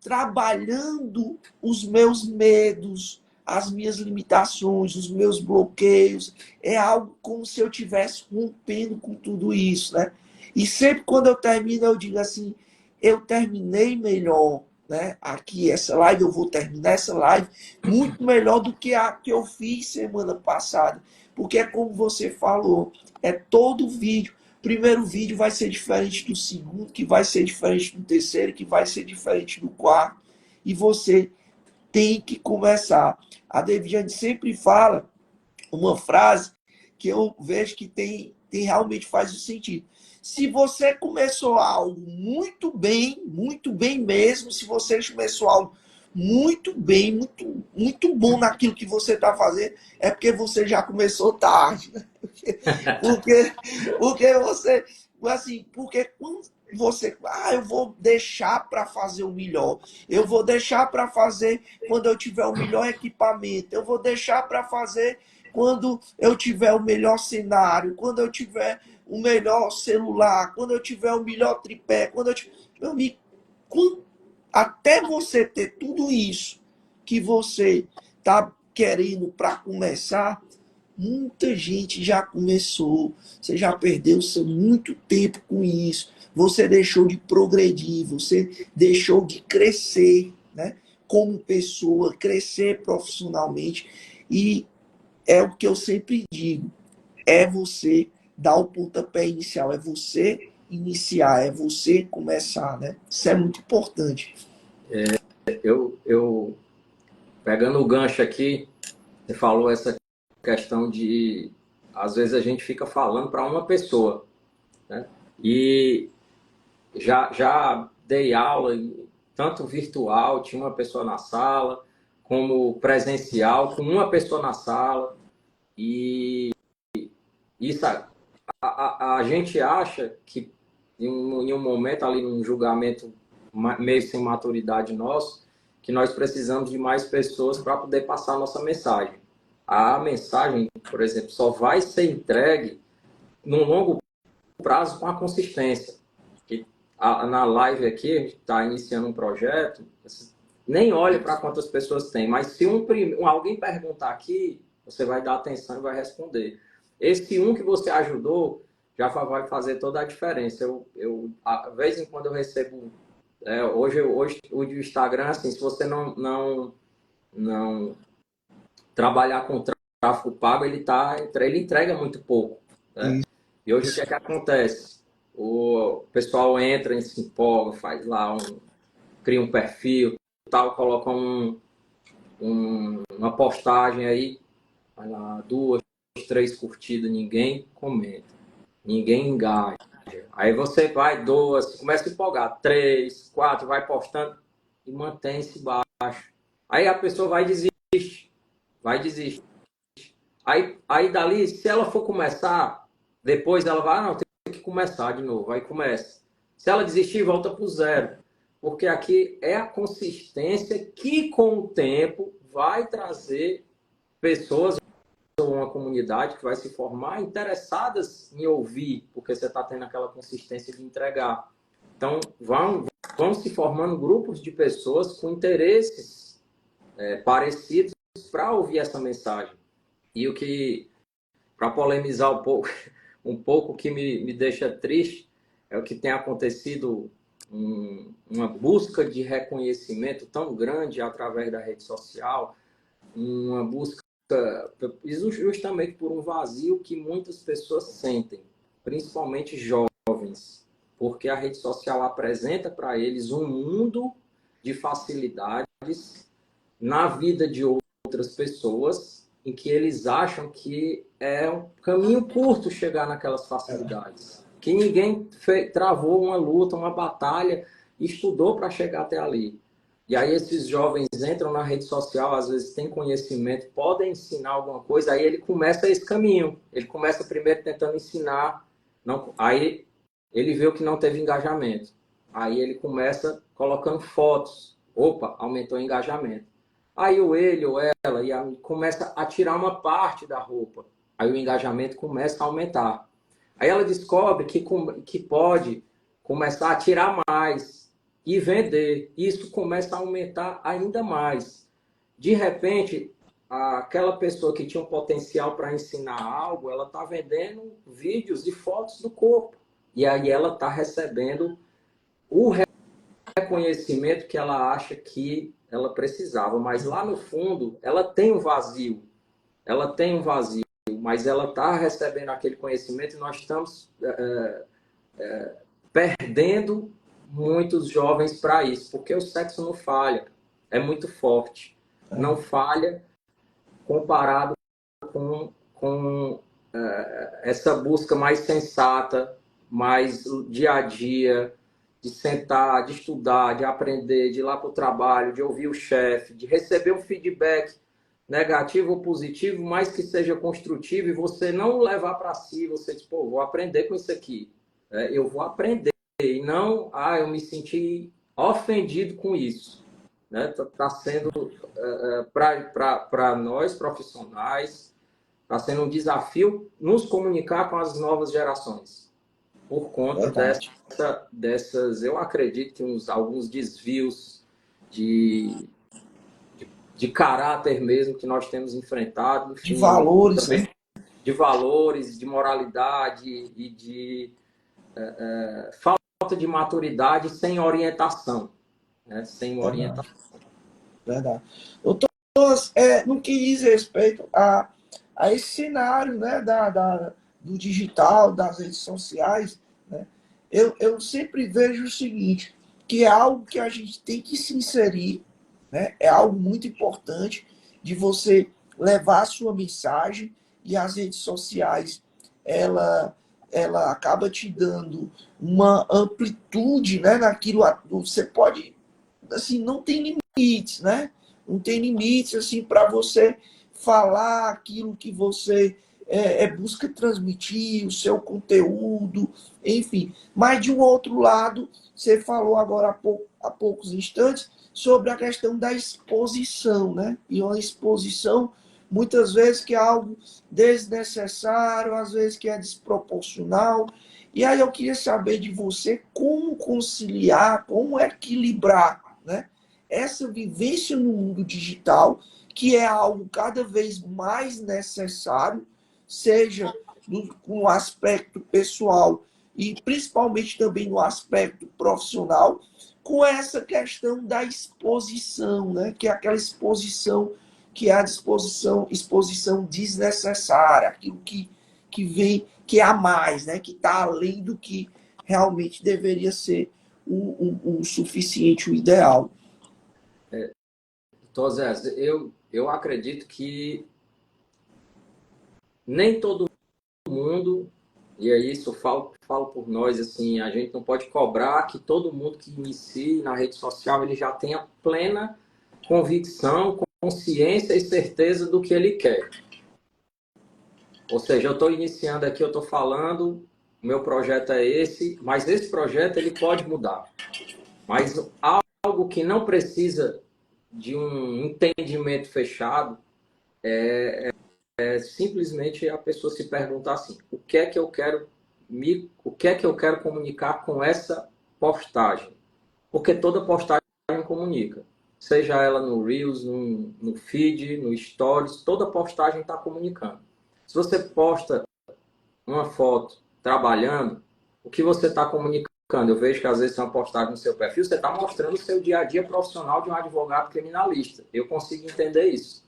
trabalhando os meus medos, as minhas limitações, os meus bloqueios. É algo como se eu estivesse rompendo com tudo isso, né? E sempre quando eu termino, eu digo assim, eu terminei melhor, né? Aqui, essa live, eu vou terminar essa live muito melhor do que a que eu fiz semana passada. Porque é como você falou, é todo vídeo. O primeiro vídeo vai ser diferente do segundo, que vai ser diferente do terceiro, que vai ser diferente do quarto. E você tem que começar. A Deviane sempre fala uma frase que eu vejo que tem realmente faz sentido. Se você começou algo muito bem mesmo, se você começou algo muito bem, muito bom naquilo que você está fazendo, é porque você já começou tarde. Né? Porque, porque você, assim, porque quando você, eu vou deixar para fazer o melhor, eu vou deixar para fazer quando eu tiver o melhor equipamento, eu vou deixar para fazer quando eu tiver o melhor cenário, quando eu tiver o melhor celular, quando eu tiver o melhor tripé, quando eu tiver... Meu amigo, até você ter tudo isso que você está querendo para começar, muita gente já começou, você já perdeu seu muito tempo com isso, você deixou de progredir, você deixou de crescer, né? Como pessoa, crescer profissionalmente. E é o que eu sempre digo, é você dar o pontapé inicial, é você iniciar, é você começar, né? Isso é muito importante. Eu pegando o gancho aqui, você falou essa questão de, às vezes a gente fica falando para uma pessoa, né? E já dei aula, tanto virtual, tinha uma pessoa na sala, como presencial, com uma pessoa na sala. E isso, a gente acha que em um momento ali, num julgamento meio sem maturidade nosso, que nós precisamos de mais pessoas para poder passar a nossa mensagem. A mensagem, por exemplo, só vai ser entregue num longo prazo com a consistência. E na live aqui, a gente está iniciando um projeto, nem olhe para quantas pessoas tem, mas se alguém perguntar aqui, você vai dar atenção e vai responder. Esse que você ajudou já vai fazer toda a diferença. A vez em quando eu recebo, hoje o Instagram, assim, se você não trabalhar com tráfego pago, ele entrega muito pouco, né? E hoje o que é que acontece? O pessoal entra e se empolga, faz lá cria um perfil, tal, coloca uma postagem aí, vai lá, 2, 3 curtidas, ninguém comenta, ninguém engaja. Aí você vai, 2, começa a empolgar, 3, 4, vai postando e mantém-se baixo. Aí a pessoa vai desistir. Aí dali, se ela for começar, depois ela vai, não, tem que começar de novo, aí começa. Se ela desistir, volta para o zero. Porque aqui é a consistência que, com o tempo, vai trazer pessoas ou uma comunidade que vai se formar interessadas em ouvir, porque você está tendo aquela consistência de entregar. Então, vão se formando grupos de pessoas com interesses parecidos para ouvir essa mensagem. E o que, para polemizar um pouco que me deixa triste, é o que tem acontecido, uma busca de reconhecimento tão grande através da rede social, uma busca justamente por um vazio que muitas pessoas sentem, principalmente jovens, porque a rede social apresenta para eles um mundo de facilidades na vida de outras pessoas, em que eles acham que é um caminho curto chegar naquelas facilidades, que ninguém travou uma luta, uma batalha, estudou para chegar até ali. E aí esses jovens entram na rede social, às vezes têm conhecimento, podem ensinar alguma coisa, aí ele começa esse caminho. Ele começa primeiro tentando ensinar, não, aí ele vê o que não teve engajamento. Aí ele começa colocando fotos. Opa, aumentou o engajamento. Aí ele ou ela começa a tirar uma parte da roupa. Aí o engajamento começa a aumentar. Aí ela descobre que pode começar a tirar mais e vender. Isso começa a aumentar ainda mais. De repente, aquela pessoa que tinha um potencial para ensinar algo, ela está vendendo vídeos e fotos do corpo. E aí ela está recebendo o reconhecimento que ela acha que ela precisava. Mas lá no fundo, ela tem um vazio. Ela tem um vazio, mas ela está recebendo aquele conhecimento e nós estamos perdendo muitos jovens para isso, porque o sexo não falha, é muito forte. Não falha comparado com essa busca mais sensata, mais dia a dia, de sentar, de estudar, de aprender, de ir lá para o trabalho, de ouvir o chefe, de receber um feedback negativo ou positivo, mas que seja construtivo e você não levar para si, você diz, pô, vou aprender com isso aqui. Eu vou aprender e não, eu me senti ofendido com isso. Tá sendo, para nós profissionais, está sendo um desafio nos comunicar com as novas gerações. Por conta dessas, eu acredito que alguns desvios de caráter mesmo que nós temos enfrentado. Enfim, de valores, também, né? De valores, de moralidade e de falta de maturidade sem orientação. Sem orientação. Verdade. Doutor, no que diz respeito a esse cenário, né, do digital, das redes sociais, né, eu sempre vejo o seguinte, que é algo que a gente tem que se inserir, né, é algo muito importante de você levar a sua mensagem e as redes sociais, ela acaba te dando uma amplitude, né, naquilo, você pode, assim, não tem limites, né? Não tem limites assim para você falar aquilo que você busca transmitir, o seu conteúdo, enfim. Mas de um outro lado, você falou agora há poucos instantes sobre a questão da exposição, né? E uma exposição muitas vezes que é algo desnecessário, às vezes que é desproporcional. E aí eu queria saber de você como conciliar, como equilibrar, né, essa vivência no mundo digital, que é algo cada vez mais necessário, seja no aspecto pessoal e principalmente também no aspecto profissional, com essa questão da exposição, né? Que é aquela exposição que é a exposição desnecessária, aquilo que vem, que é a mais, né? Que está além do que realmente deveria ser o suficiente, o ideal. Então, Zé, eu acredito que nem todo mundo, e é isso, eu falo por nós, assim, a gente não pode cobrar que todo mundo que inicie na rede social ele já tenha plena convicção, consciência e certeza do que ele quer. Ou seja, eu estou iniciando aqui, eu estou falando, o meu projeto é esse, mas esse projeto ele pode mudar. Mas algo que não precisa de um entendimento fechado é simplesmente a pessoa se perguntar assim, o que é que eu quero comunicar com essa postagem? Porque toda postagem comunica. seja ela no Reels, no feed, no Stories, toda postagem está comunicando. Se você posta uma foto trabalhando, o que você está comunicando? Eu vejo que às vezes tem uma postagem no seu perfil, você está mostrando o seu dia a dia profissional de um advogado criminalista. Eu consigo entender isso.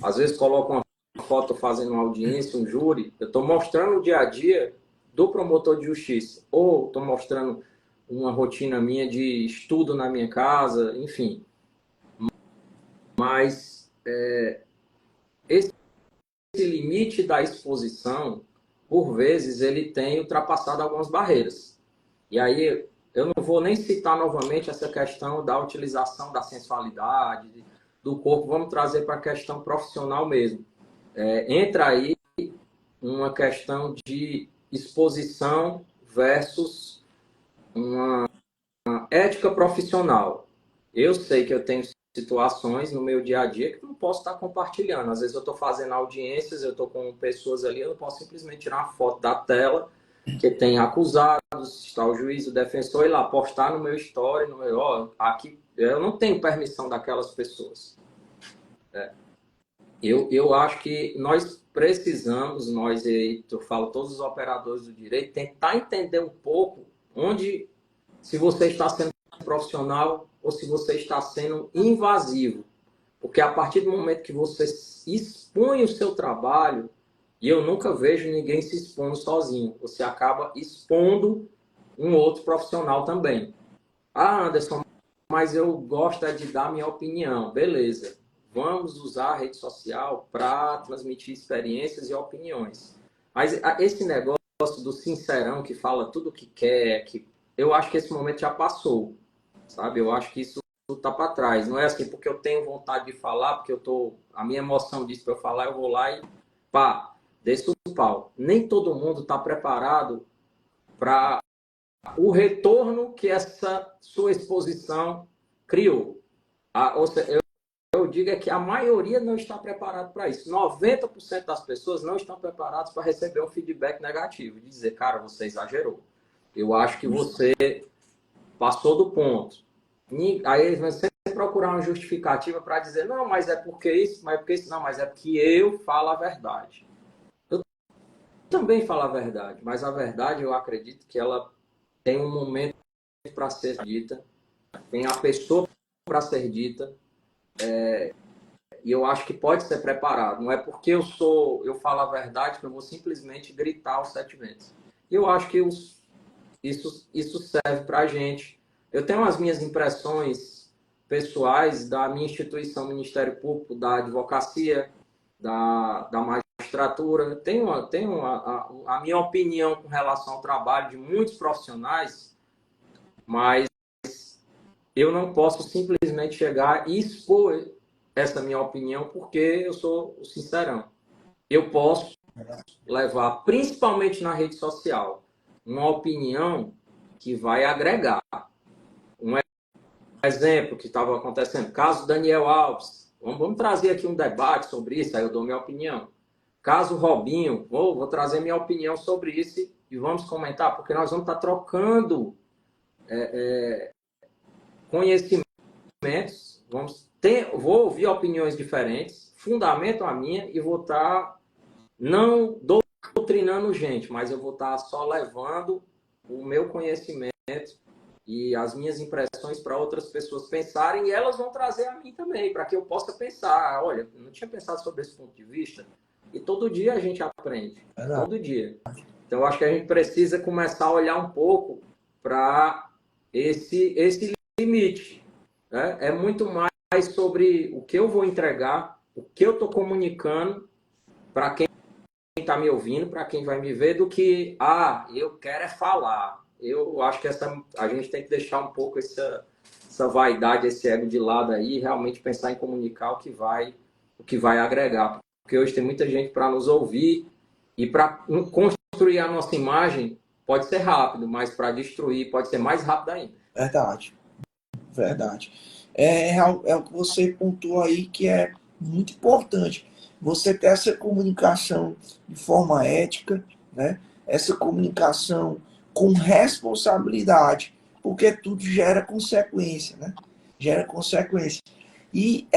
Às vezes coloco uma foto fazendo uma audiência, um júri, eu estou mostrando o dia a dia do promotor de justiça, ou estou mostrando uma rotina minha de estudo na minha casa, enfim. Mas esse limite da exposição, por vezes, ele tem ultrapassado algumas barreiras. E aí, eu não vou nem citar novamente essa questão da utilização da sensualidade, do corpo, vamos trazer para a questão profissional mesmo. Entra aí uma questão de exposição versus uma ética profissional. Eu sei que eu tenho situações no meu dia a dia que eu não posso estar compartilhando. Às vezes eu estou fazendo audiências, eu estou com pessoas ali, eu não posso simplesmente tirar uma foto da tela que tem acusados, está o juiz, o defensor, e lá postar no meu story, no meu, aqui eu não tenho permissão daquelas pessoas. Eu acho que nós precisamos, eu falo todos os operadores do direito, tentar entender um pouco onde, se você está sendo profissional ou se você está sendo invasivo. Porque a partir do momento que você expõe o seu trabalho, e eu nunca vejo ninguém se expondo sozinho, você acaba expondo um outro profissional também. Ah, Anderson, mas eu gosto de dar minha opinião. Beleza. Vamos usar a rede social para transmitir experiências e opiniões. Mas esse negócio do sincerão que fala tudo o que quer, eu acho que esse momento já passou, sabe? Eu acho que isso está para trás. Não é assim porque eu tenho vontade de falar, porque a minha emoção diz para eu falar, eu vou lá e pá, desço o pau. Nem todo mundo está preparado para o retorno que essa sua exposição criou. Ou seja, eu digo que a maioria não está preparado para isso. 90% das pessoas não estão preparadas para receber um feedback negativo, de dizer, cara, você exagerou. Eu acho que você passou do ponto. Aí eles vão sempre procurar uma justificativa para dizer, não, mas é porque isso, mas é porque isso, não, mas é porque eu falo a verdade. Eu também falo a verdade, mas a verdade eu acredito que ela tem um momento para ser dita, tem a pessoa para ser dita, e eu acho que pode ser preparado. Não é porque eu falo a verdade que eu vou simplesmente gritar aos 7 ventos. E eu acho que isso serve para a gente. Eu tenho as minhas impressões pessoais da minha instituição, Ministério Público, da advocacia, da magistratura. Tenho a minha opinião com relação ao trabalho de muitos profissionais, mas eu não posso simplesmente chegar e expor essa minha opinião porque eu sou o sincerão. Eu posso levar, principalmente na rede social, uma opinião que vai agregar. Um exemplo que estava acontecendo, caso Daniel Alves, vamos trazer aqui um debate sobre isso, aí eu dou minha opinião. Caso Robinho, vou trazer minha opinião sobre isso e vamos comentar, porque nós vamos estar trocando conhecimentos, vou ouvir opiniões diferentes, fundamento a minha e vou estar não doutrinando gente, mas eu vou estar só levando o meu conhecimento e as minhas impressões para outras pessoas pensarem e elas vão trazer a mim também, para que eu possa pensar, olha, eu não tinha pensado sobre esse ponto de vista, e todo dia a gente aprende, todo dia. Então, eu acho que a gente precisa começar a olhar um pouco para esse limite. Né? É muito mais sobre o que eu vou entregar, o que eu estou comunicando para quem está me ouvindo, para quem vai me ver, do que, eu quero é falar. Eu acho que a gente tem que deixar um pouco essa vaidade, esse ego de lado aí, e realmente pensar em comunicar o que vai agregar. Porque hoje tem muita gente para nos ouvir e para construir a nossa imagem pode ser rápido, mas para destruir pode ser mais rápido ainda. Verdade. É o que você pontuou aí que é muito importante. Você ter essa comunicação de forma ética, né? Essa comunicação com responsabilidade, porque tudo gera consequência, né? Gera consequência. E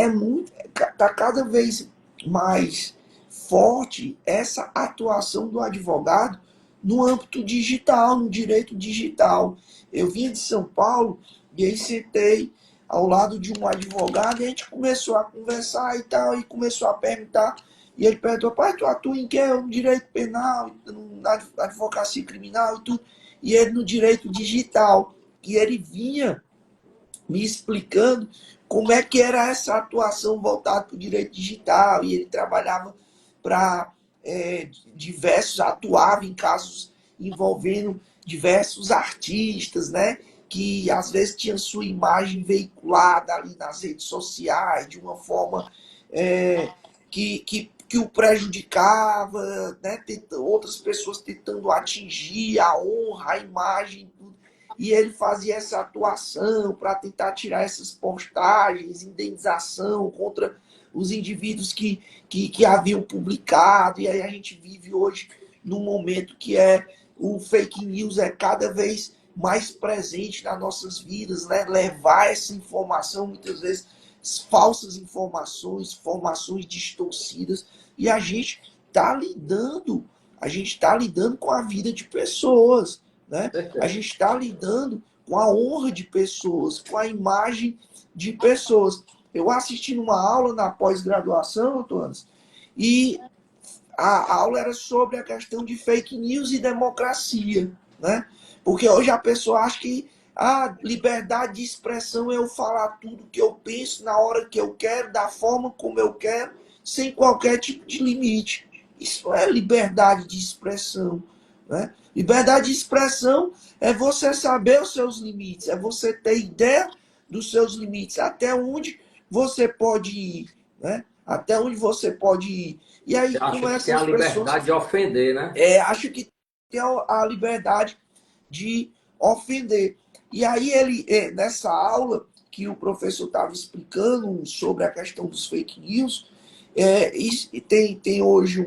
tá cada vez mais forte essa atuação do advogado no âmbito digital, no direito digital. Eu vim de São Paulo e aí sentei ao lado de um advogado e a gente começou a conversar e tal, e começou a perguntar. E ele perguntou: pai, tu atua em quê? No direito penal, na advocacia criminal e tudo. E ele no direito digital. E ele vinha me explicando como é que era essa atuação voltada para o direito digital, e ele trabalhava para diversos, atuava em casos envolvendo diversos artistas, né? Que às vezes tinham sua imagem veiculada ali nas redes sociais de uma forma que o prejudicava, né? Outras pessoas tentando atingir a honra, a imagem, e ele fazia essa atuação para tentar tirar essas postagens, indenização contra os indivíduos que haviam publicado. E aí a gente vive hoje num momento que o fake news é cada vez mais presente nas nossas vidas, né? Levar essa informação, muitas vezes falsas informações, informações distorcidas, e a gente está lidando com a vida de pessoas, né? A gente está lidando com a honra de pessoas, com a imagem de pessoas. Eu assisti numa aula na pós-graduação, Antônio, e a aula era sobre a questão de fake news e democracia, né? Porque hoje a pessoa acha que a liberdade de expressão é eu falar tudo que eu penso na hora que eu quero, da forma como eu quero, sem qualquer tipo de limite. Isso não é liberdade de expressão, né? Liberdade de expressão é você saber os seus limites, é você ter ideia dos seus limites, até onde você pode ir, né? Até onde você pode ir. E aí Você acha que tem começam a as pessoas liberdade de ofender, né? acham que tem a liberdade de ofender. E aí nessa aula que o professor estava explicando sobre a questão dos fake news, tem hoje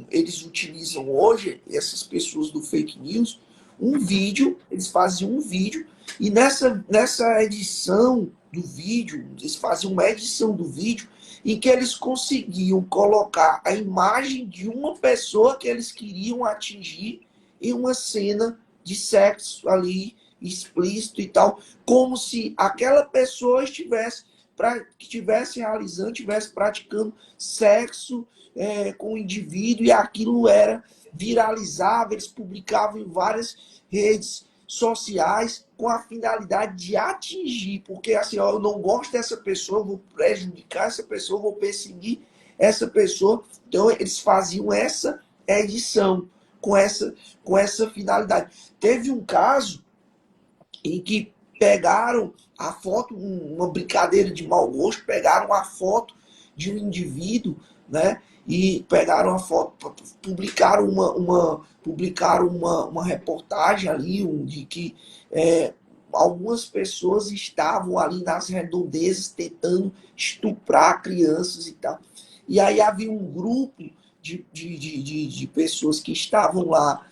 eles utilizam hoje, essas pessoas do fake news, um vídeo, eles fazem um vídeo, e nessa edição do vídeo, eles fazem uma edição do vídeo em que eles conseguiam colocar a imagem de uma pessoa que eles queriam atingir em uma cena de sexo ali explícito e tal, como se aquela pessoa estivesse realizando, estivesse praticando sexo com o indivíduo, e aquilo era viralizava, eles publicavam em várias redes sociais com a finalidade de atingir, porque assim, ó, eu não gosto dessa pessoa, eu vou prejudicar essa pessoa, eu vou perseguir essa pessoa. Então eles faziam essa edição com essa finalidade. Teve um caso em que pegaram a foto, uma brincadeira de mau gosto, pegaram a foto de um indivíduo, né? E pegaram a foto, publicaram uma reportagem ali de que algumas pessoas estavam ali nas redondezas tentando estuprar crianças e tal. E aí havia um grupo de pessoas que estavam lá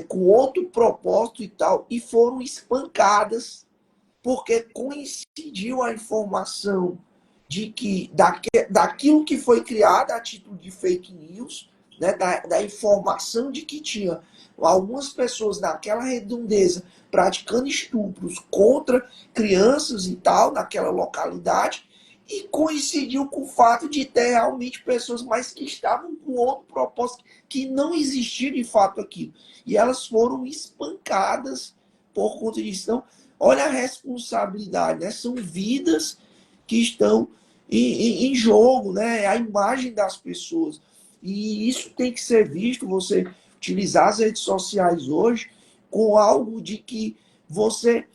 com outro propósito e tal, e foram espancadas, porque coincidiu a informação de que daquilo que foi criado a título de fake news, né, da informação de que tinha algumas pessoas naquela redondeza praticando estupros contra crianças e tal, naquela localidade, e coincidiu com o fato de ter realmente pessoas, mas que estavam com outro propósito, que não existia de fato aquilo. E elas foram espancadas por conta disso. Então, olha a responsabilidade, né? São vidas que estão em jogo, né? A imagem das pessoas. E isso tem que ser visto, você utilizar as redes sociais hoje com algo de que você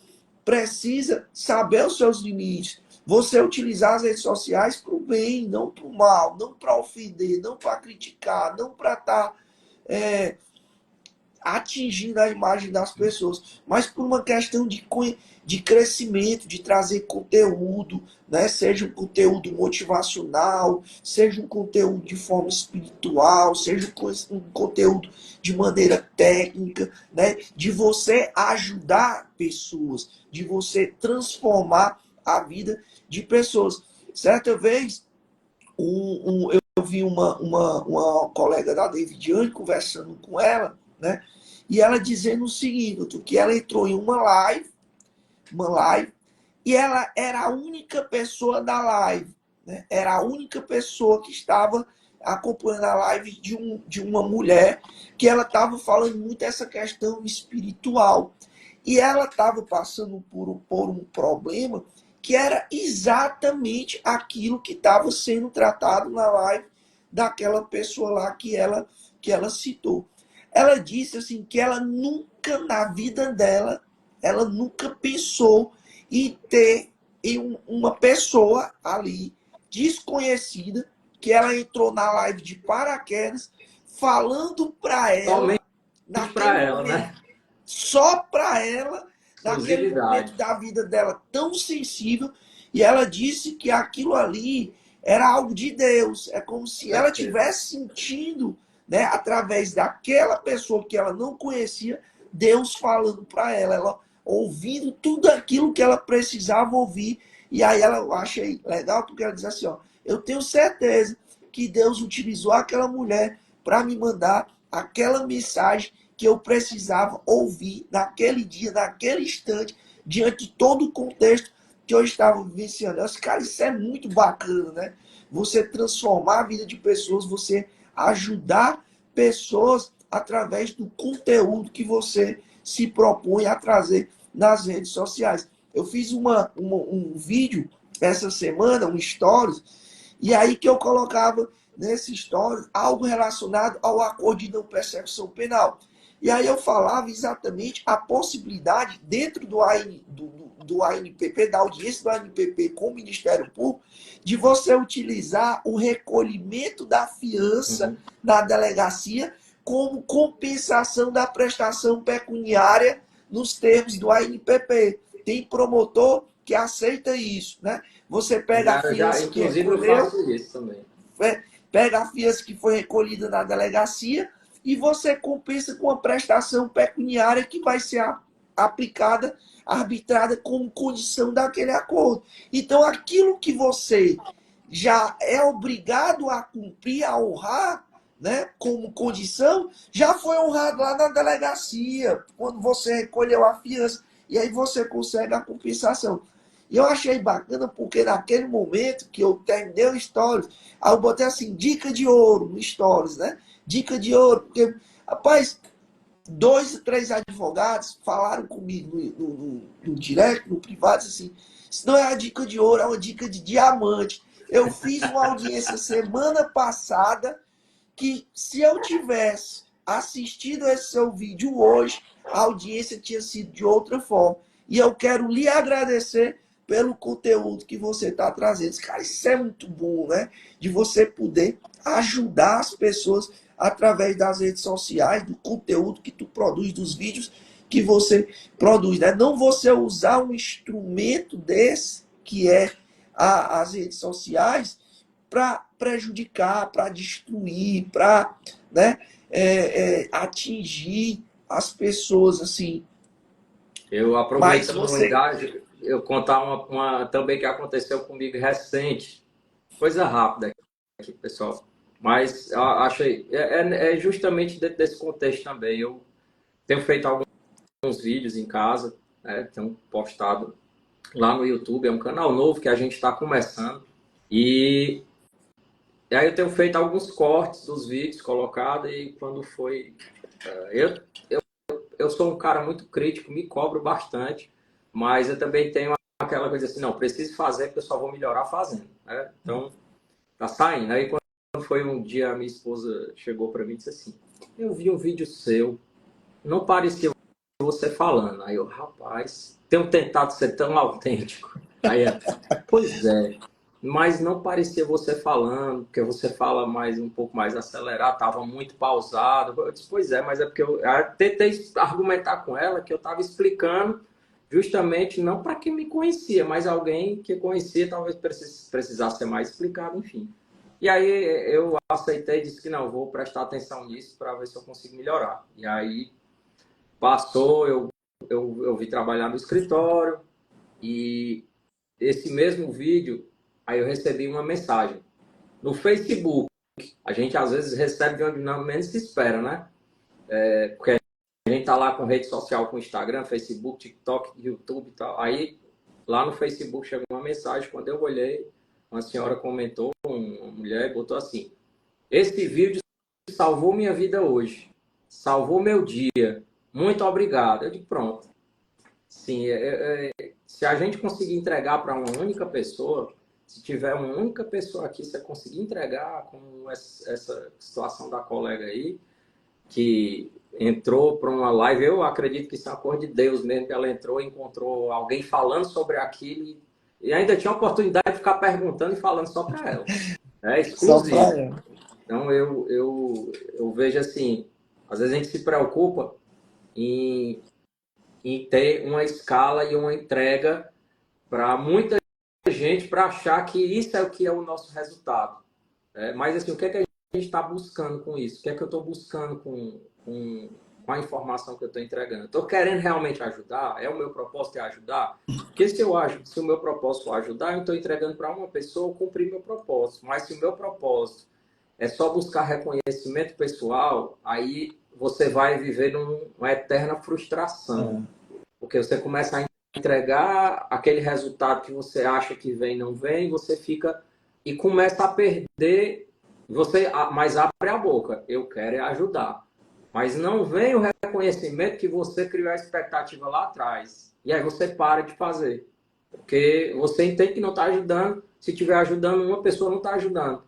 precisa saber os seus limites. Você utilizar as redes sociais para o bem, não para o mal, não para ofender, não para criticar, não para estar atingindo a imagem das pessoas, mas por uma questão de crescimento, de trazer conteúdo, né? Seja um conteúdo motivacional, seja um conteúdo de forma espiritual, seja um conteúdo de maneira técnica, né? De você ajudar pessoas, de você transformar a vida de pessoas. Certa vez, eu vi uma colega da Davidiane conversando com ela, né? E ela dizendo o seguinte, que ela entrou em uma live, e ela era a única pessoa da live, né? Era a única pessoa que estava acompanhando a live de uma mulher, que ela estava falando muito essa questão espiritual. E ela estava passando por um problema que era exatamente aquilo que estava sendo tratado na live daquela pessoa lá que ela citou. Ela disse assim que ela nunca na vida dela, ela nunca pensou em ter uma pessoa ali desconhecida que ela entrou na live de paraquedas falando para ela Somente naquele para ela, momento né? só para ela, naquele momento Exclusividade. da vida dela tão sensível, e ela disse que aquilo ali era algo de Deus. É como Com se ela certeza. tivesse sentindo, né, através daquela pessoa que ela não conhecia, Deus falando para ela, ela ouvindo tudo aquilo que ela precisava ouvir. E aí ela, eu achei legal porque ela diz assim, ó, eu tenho certeza que Deus utilizou aquela mulher para me mandar aquela mensagem que eu precisava ouvir naquele dia, naquele instante, diante de todo o contexto que eu estava vivenciando. Eu disse, cara, isso é muito bacana, né? Você transformar a vida de pessoas, você ajudar pessoas através do conteúdo que você se propõe a trazer nas redes sociais. Eu fiz um vídeo essa semana, um stories, e aí que eu colocava nesse stories algo relacionado ao acordo de não persecução penal. E aí eu falava exatamente a possibilidade, dentro do ANPP, da audiência do ANPP com o Ministério Público, de você utilizar o recolhimento da fiança Uhum. na delegacia como compensação da prestação pecuniária nos termos do ANPP. Tem promotor que aceita isso, né? Você pega a fiança que Inclusive, eu recolheu, faço isso também. pega a fiança que foi recolhida na delegacia e você compensa com a prestação pecuniária que vai ser aplicada, arbitrada como condição daquele acordo. Então, aquilo que você já é obrigado a cumprir, a honrar, né, como condição, já foi honrado lá na delegacia, quando você recolheu a fiança, e aí você consegue a compensação. E eu achei bacana porque naquele momento que eu terminei o Stories, aí eu botei assim, dica de ouro no Stories, né? Dica de ouro, porque, rapaz, 2, 3 advogados falaram comigo no direct, no privado, assim, isso não é a dica de ouro, é uma dica de diamante. Eu fiz uma audiência semana passada que se eu tivesse assistido esse seu vídeo hoje, a audiência tinha sido de outra forma. E eu quero lhe agradecer pelo conteúdo que você está trazendo. Cara, isso é muito bom, né? De você poder ajudar as pessoas através das redes sociais, do conteúdo que tu produz, dos vídeos que você produz, né? Não você usar um instrumento desse, que é as redes sociais, para prejudicar, para destruir, para, né, atingir as pessoas assim. Eu Mas aproveitando a você. unidade, eu contar uma também que aconteceu comigo recente. Coisa rápida aqui, pessoal. Mas achei. É justamente dentro desse contexto também. Eu tenho feito alguns vídeos em casa, né? Tenho postado lá no YouTube. É um canal novo que a gente está começando. E, e aí eu tenho feito alguns cortes dos vídeos colocados. E quando foi. Eu, eu sou um cara muito crítico, me cobro bastante. Mas eu também tenho aquela coisa assim: não, preciso fazer porque eu só vou melhorar fazendo, né? Então, tá saindo. Aí quando foi um dia, a minha esposa chegou para mim e disse assim: eu vi um vídeo seu, não parecia você falando. Aí eu, rapaz, tenho tentado ser tão autêntico. Aí ela, pois é, mas não parecia você falando, porque você fala mais um pouco mais acelerado, estava muito pausado. Eu disse, pois é, mas é porque eu tentei argumentar com ela que eu estava explicando justamente não para quem me conhecia, mas alguém que conhecia talvez precisasse ser mais explicado, enfim. E aí eu aceitei e disse que não, vou prestar atenção nisso para ver se eu consigo melhorar. E aí passou, eu vi trabalhar no escritório e esse mesmo vídeo, aí eu recebi uma mensagem. No Facebook, a gente às vezes recebe de onde não menos se espera, né? Porque a gente tá lá com rede social, com Instagram, Facebook, TikTok, YouTube e tal. Aí, lá no Facebook chegou uma mensagem, quando eu olhei, uma senhora comentou, uma mulher, botou assim: esse vídeo salvou minha vida hoje, salvou meu dia, muito obrigado. Eu digo, pronto. Sim, se a gente conseguir entregar para uma única pessoa, se tiver uma única pessoa aqui, você conseguir entregar, como essa situação da colega aí, que entrou para uma live, eu acredito que isso é uma coisa de Deus mesmo, que ela entrou e encontrou alguém falando sobre aquilo e ainda tinha a oportunidade de ficar perguntando e falando só para ela. É Só para exclusivo. ela. Então eu vejo assim, às vezes a gente se preocupa em ter uma escala e uma entrega para muita gente para achar que isso é o que é o nosso resultado. Mas assim, o que é que a gente está buscando com isso? O que é que eu estou buscando com a informação que eu estou entregando? Estou querendo realmente ajudar? É o meu propósito é ajudar? Porque se o meu propósito for ajudar, eu estou entregando para uma pessoa, eu cumpri meu propósito. Mas se o meu propósito é só buscar reconhecimento pessoal, aí você vai viver numa eterna frustração. Porque você começa a entregar aquele resultado que você acha que vem, não vem, você fica e começa a perder. Mas abre a boca, eu quero é ajudar. Mas não vem o reconhecimento que você criou a expectativa lá atrás. E aí você para de fazer. Porque você entende que não está ajudando. Se estiver ajudando, uma pessoa não está ajudando.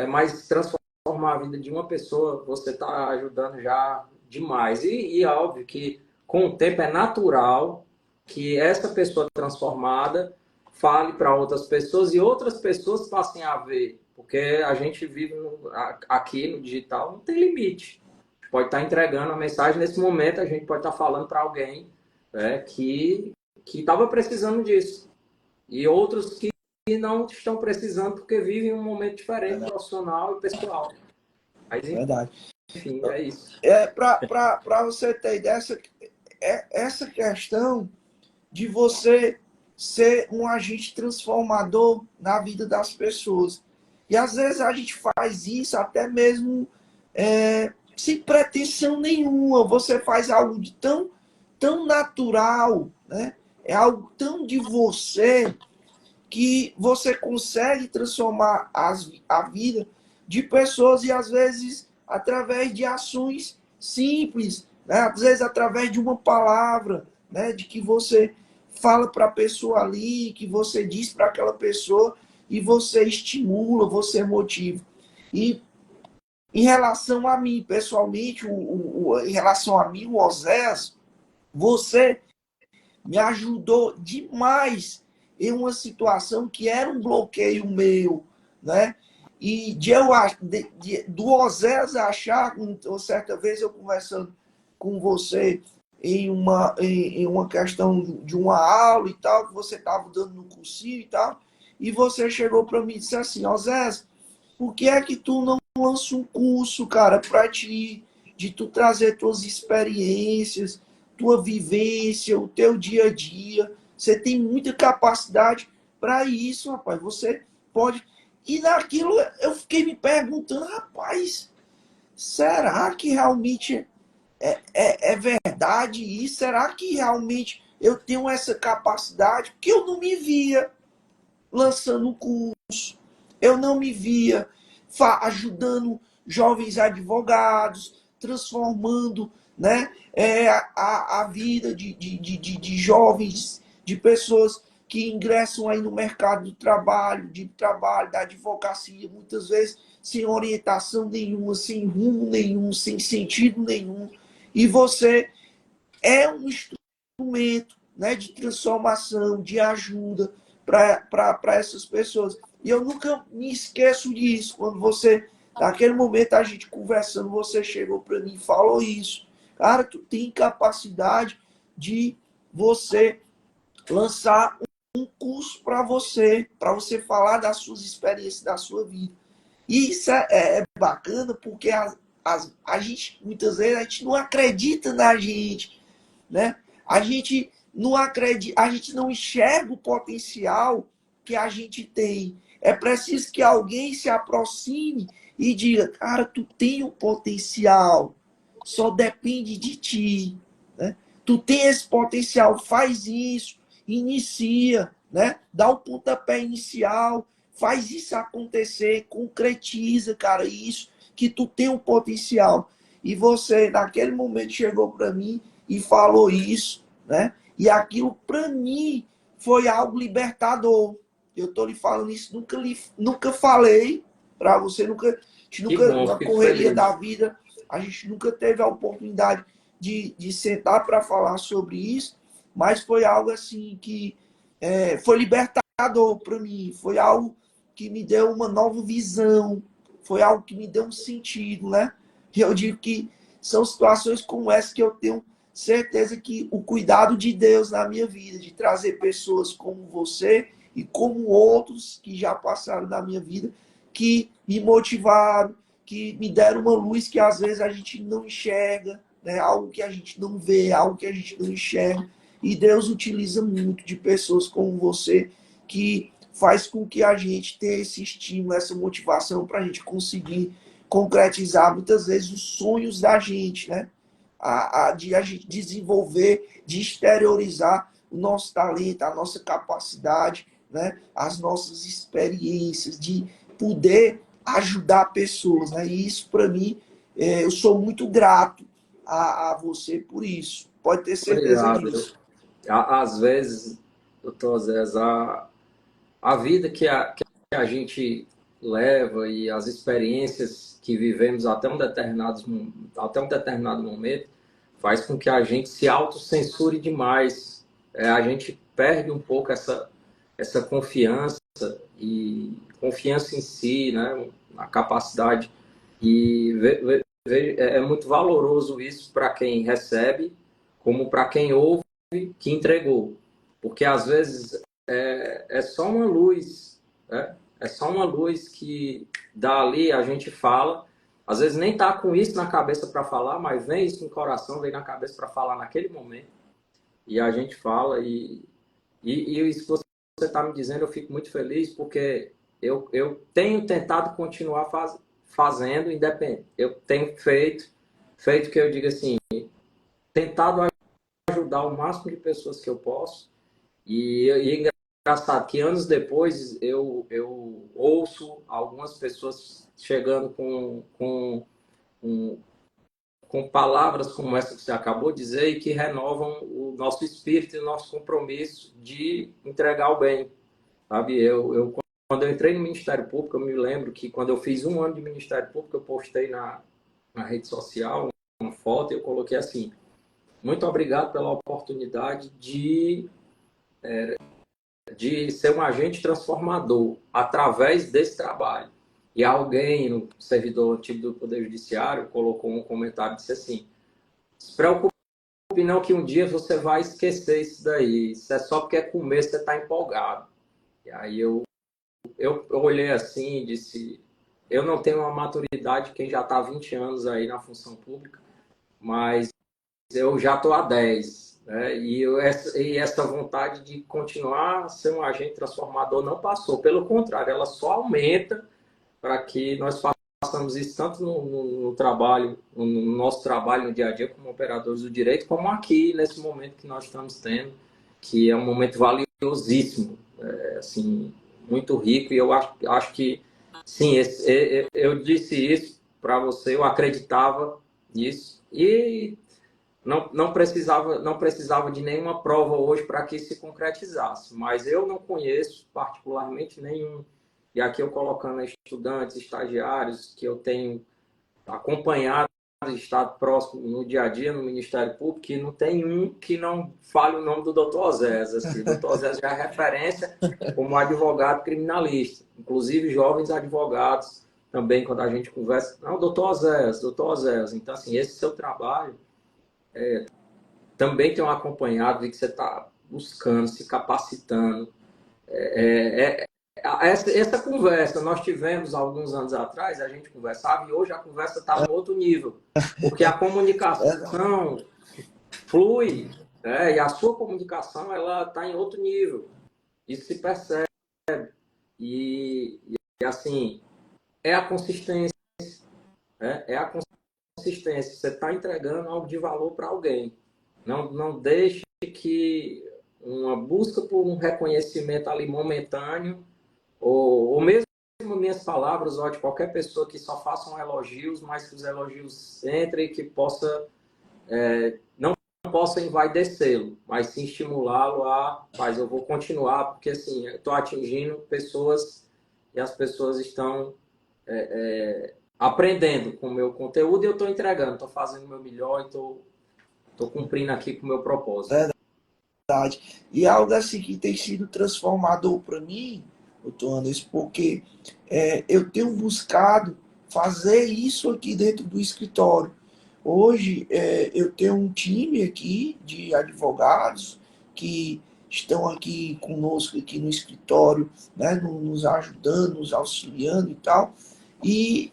Mas transformar a vida de uma pessoa, você está ajudando já demais. E é óbvio que com o tempo é natural que essa pessoa transformada fale para outras pessoas e outras pessoas passem a ver. Porque a gente vive aqui no digital, não tem limite. Pode estar entregando a mensagem nesse momento, a gente pode estar falando para alguém que estava precisando disso. E outros que não estão precisando porque vivem um momento diferente, profissional e pessoal. Mas, Verdade. enfim, é isso. Para você ter ideia, essa questão de você ser um agente transformador na vida das pessoas. E às vezes a gente faz isso até mesmo sem pretensão nenhuma. Você faz algo de tão natural, né? É algo tão de você que você consegue transformar a vida de pessoas e às vezes através de ações simples, né? Às vezes através de uma palavra, né? De que você fala para a pessoa ali, que você diz para aquela pessoa e você estimula, você motiva. E em relação a mim, pessoalmente, em relação a mim, o Oséias, você me ajudou demais em uma situação que era um bloqueio meu, né? E do Oséias achar, certa vez eu conversando com você em uma questão de uma aula e tal, que você estava dando no cursinho e tal, e você chegou para mim e disse assim: Oséias, por que é que tu não lança um curso, cara, para ti, de tu trazer tuas experiências, tua vivência, o teu dia a dia? Você tem muita capacidade para isso, rapaz. Você pode. E naquilo eu fiquei me perguntando, rapaz, será que realmente é verdade isso? Será que realmente eu tenho essa capacidade? Porque eu não me via lançando um curso, eu não me via ajudando jovens advogados, transformando, né, a vida de jovens, de pessoas que ingressam aí no mercado do trabalho, da advocacia, muitas vezes sem orientação nenhuma, sem rumo nenhum, sem sentido nenhum. E você é um instrumento, né, de transformação, de ajuda para essas pessoas. E eu nunca me esqueço disso. Quando você, naquele momento, a gente conversando, você chegou para mim e falou isso. Cara, tu tem capacidade de você lançar um curso para você falar das suas experiências, da sua vida. E isso é bacana porque a gente, muitas vezes, a gente não acredita na gente, né? A gente não acredita, a gente não enxerga o potencial que a gente tem. É preciso que alguém se aproxime e diga, cara, tu tem o potencial, só depende de ti, né? Tu tem esse potencial, faz isso, inicia, né? Dá o pontapé inicial, faz isso acontecer, concretiza, cara, isso, que tu tem um potencial. E você, naquele momento, chegou para mim e falou isso, né? E aquilo, para mim, foi algo libertador. Eu estou lhe falando isso, nunca falei para você, a gente Que nunca, bom, na fico correria da feliz. vida, a gente nunca teve a oportunidade de sentar para falar sobre isso, mas foi algo assim que foi libertador para mim, foi algo que me deu uma nova visão, foi algo que me deu um sentido, né? Eu digo que são situações como essa que eu tenho certeza que o cuidado de Deus na minha vida, de trazer pessoas como você e como outros que já passaram na minha vida, que me motivaram, que me deram uma luz que às vezes a gente não enxerga, né? Algo que a gente não vê, algo que a gente não enxerga. E Deus utiliza muito de pessoas como você que faz com que a gente tenha esse estímulo, essa motivação para a gente conseguir concretizar muitas vezes os sonhos da gente, né? De a gente desenvolver, de exteriorizar o nosso talento, a nossa capacidade, né? As nossas experiências, de poder ajudar pessoas, né? E isso, para mim, eu sou muito grato a você por isso. Pode ter certeza Obrigado. disso. Às vezes, doutor Zé, a vida que a gente leva e as experiências que vivemos até um determinado momento faz com que a gente se autocensure demais. A gente perde um pouco essa confiança e confiança em si, né? A capacidade. E é muito valoroso isso para quem recebe, como para quem ouve que entregou. Porque às vezes é só uma luz, né? É só uma luz que dali a gente fala. Às vezes nem tá com isso na cabeça para falar, mas vem isso no coração, vem na cabeça para falar naquele momento. E a gente fala e isso que você está me dizendo, eu fico muito feliz porque eu tenho tentado continuar fazendo, independente. Eu tenho feito que eu diga assim, tentado ajudar o máximo de pessoas que eu posso. E é engraçado que anos depois eu ouço algumas pessoas chegando com, com palavras como essa que você acabou de dizer e que renovam o nosso espírito e o nosso compromisso de entregar o bem. Sabe, quando eu entrei no Ministério Público, eu me lembro que quando eu fiz 1 ano de Ministério Público, eu postei na rede social uma foto e eu coloquei assim: muito obrigado pela oportunidade de ser um agente transformador através desse trabalho. E alguém, no servidor antigo do Poder Judiciário, colocou um comentário e disse assim: se preocupe não que um dia você vai esquecer isso daí, isso é só porque é começo, você está empolgado. E aí eu olhei assim e disse: eu não tenho uma maturidade, quem já está há 20 anos aí na função pública, mas eu já estou há 10, né? E essa vontade de continuar a ser um agente transformador não passou. Pelo contrário, ela só aumenta para que nós façamos isso tanto no trabalho, no nosso trabalho no dia a dia como operadores do direito, como aqui, nesse momento que nós estamos tendo, que é um momento valiosíssimo, assim, muito rico. E eu acho que, sim, eu disse isso para você, eu acreditava nisso. E não precisava de nenhuma prova hoje para que se concretizasse, mas eu não conheço particularmente nenhum, e aqui eu colocando estudantes, estagiários que eu tenho acompanhado, estado próximo no dia a dia no Ministério Público, que não tem um que não fale o nome do Dr. Osés. Assim, o Dr. Osés já é referência como advogado criminalista, inclusive jovens advogados também, quando a gente conversa, não, Dr. Osés, Dr. Osés. Então, assim, esse seu trabalho também tenho acompanhado e que você está buscando, se capacitando. É, é, essa conversa nós tivemos alguns anos atrás, a gente conversava e hoje a conversa está no outro nível, porque a comunicação flui E a sua comunicação, ela está em outro nível. Isso se percebe. E assim, é a consistência. É a consistência. Você está entregando algo de valor para alguém. Não deixe que uma busca por um reconhecimento ali momentâneo, ou mesmo minhas palavras, ou de qualquer pessoa que só façam elogios, mas que os elogios entrem e que não possa envaidecê-lo, mas sim estimulá-lo mas eu vou continuar, porque assim, eu estou atingindo pessoas e as pessoas estão aprendendo com o meu conteúdo e eu estou entregando, estou fazendo o meu melhor e estou cumprindo aqui com o meu propósito. Verdade. E algo assim que tem sido transformador para mim, doutor Anderson, porque eu tenho buscado fazer isso aqui dentro do escritório. Hoje eu tenho um time aqui de advogados que estão aqui conosco aqui no escritório, né, nos ajudando, nos auxiliando e tal. E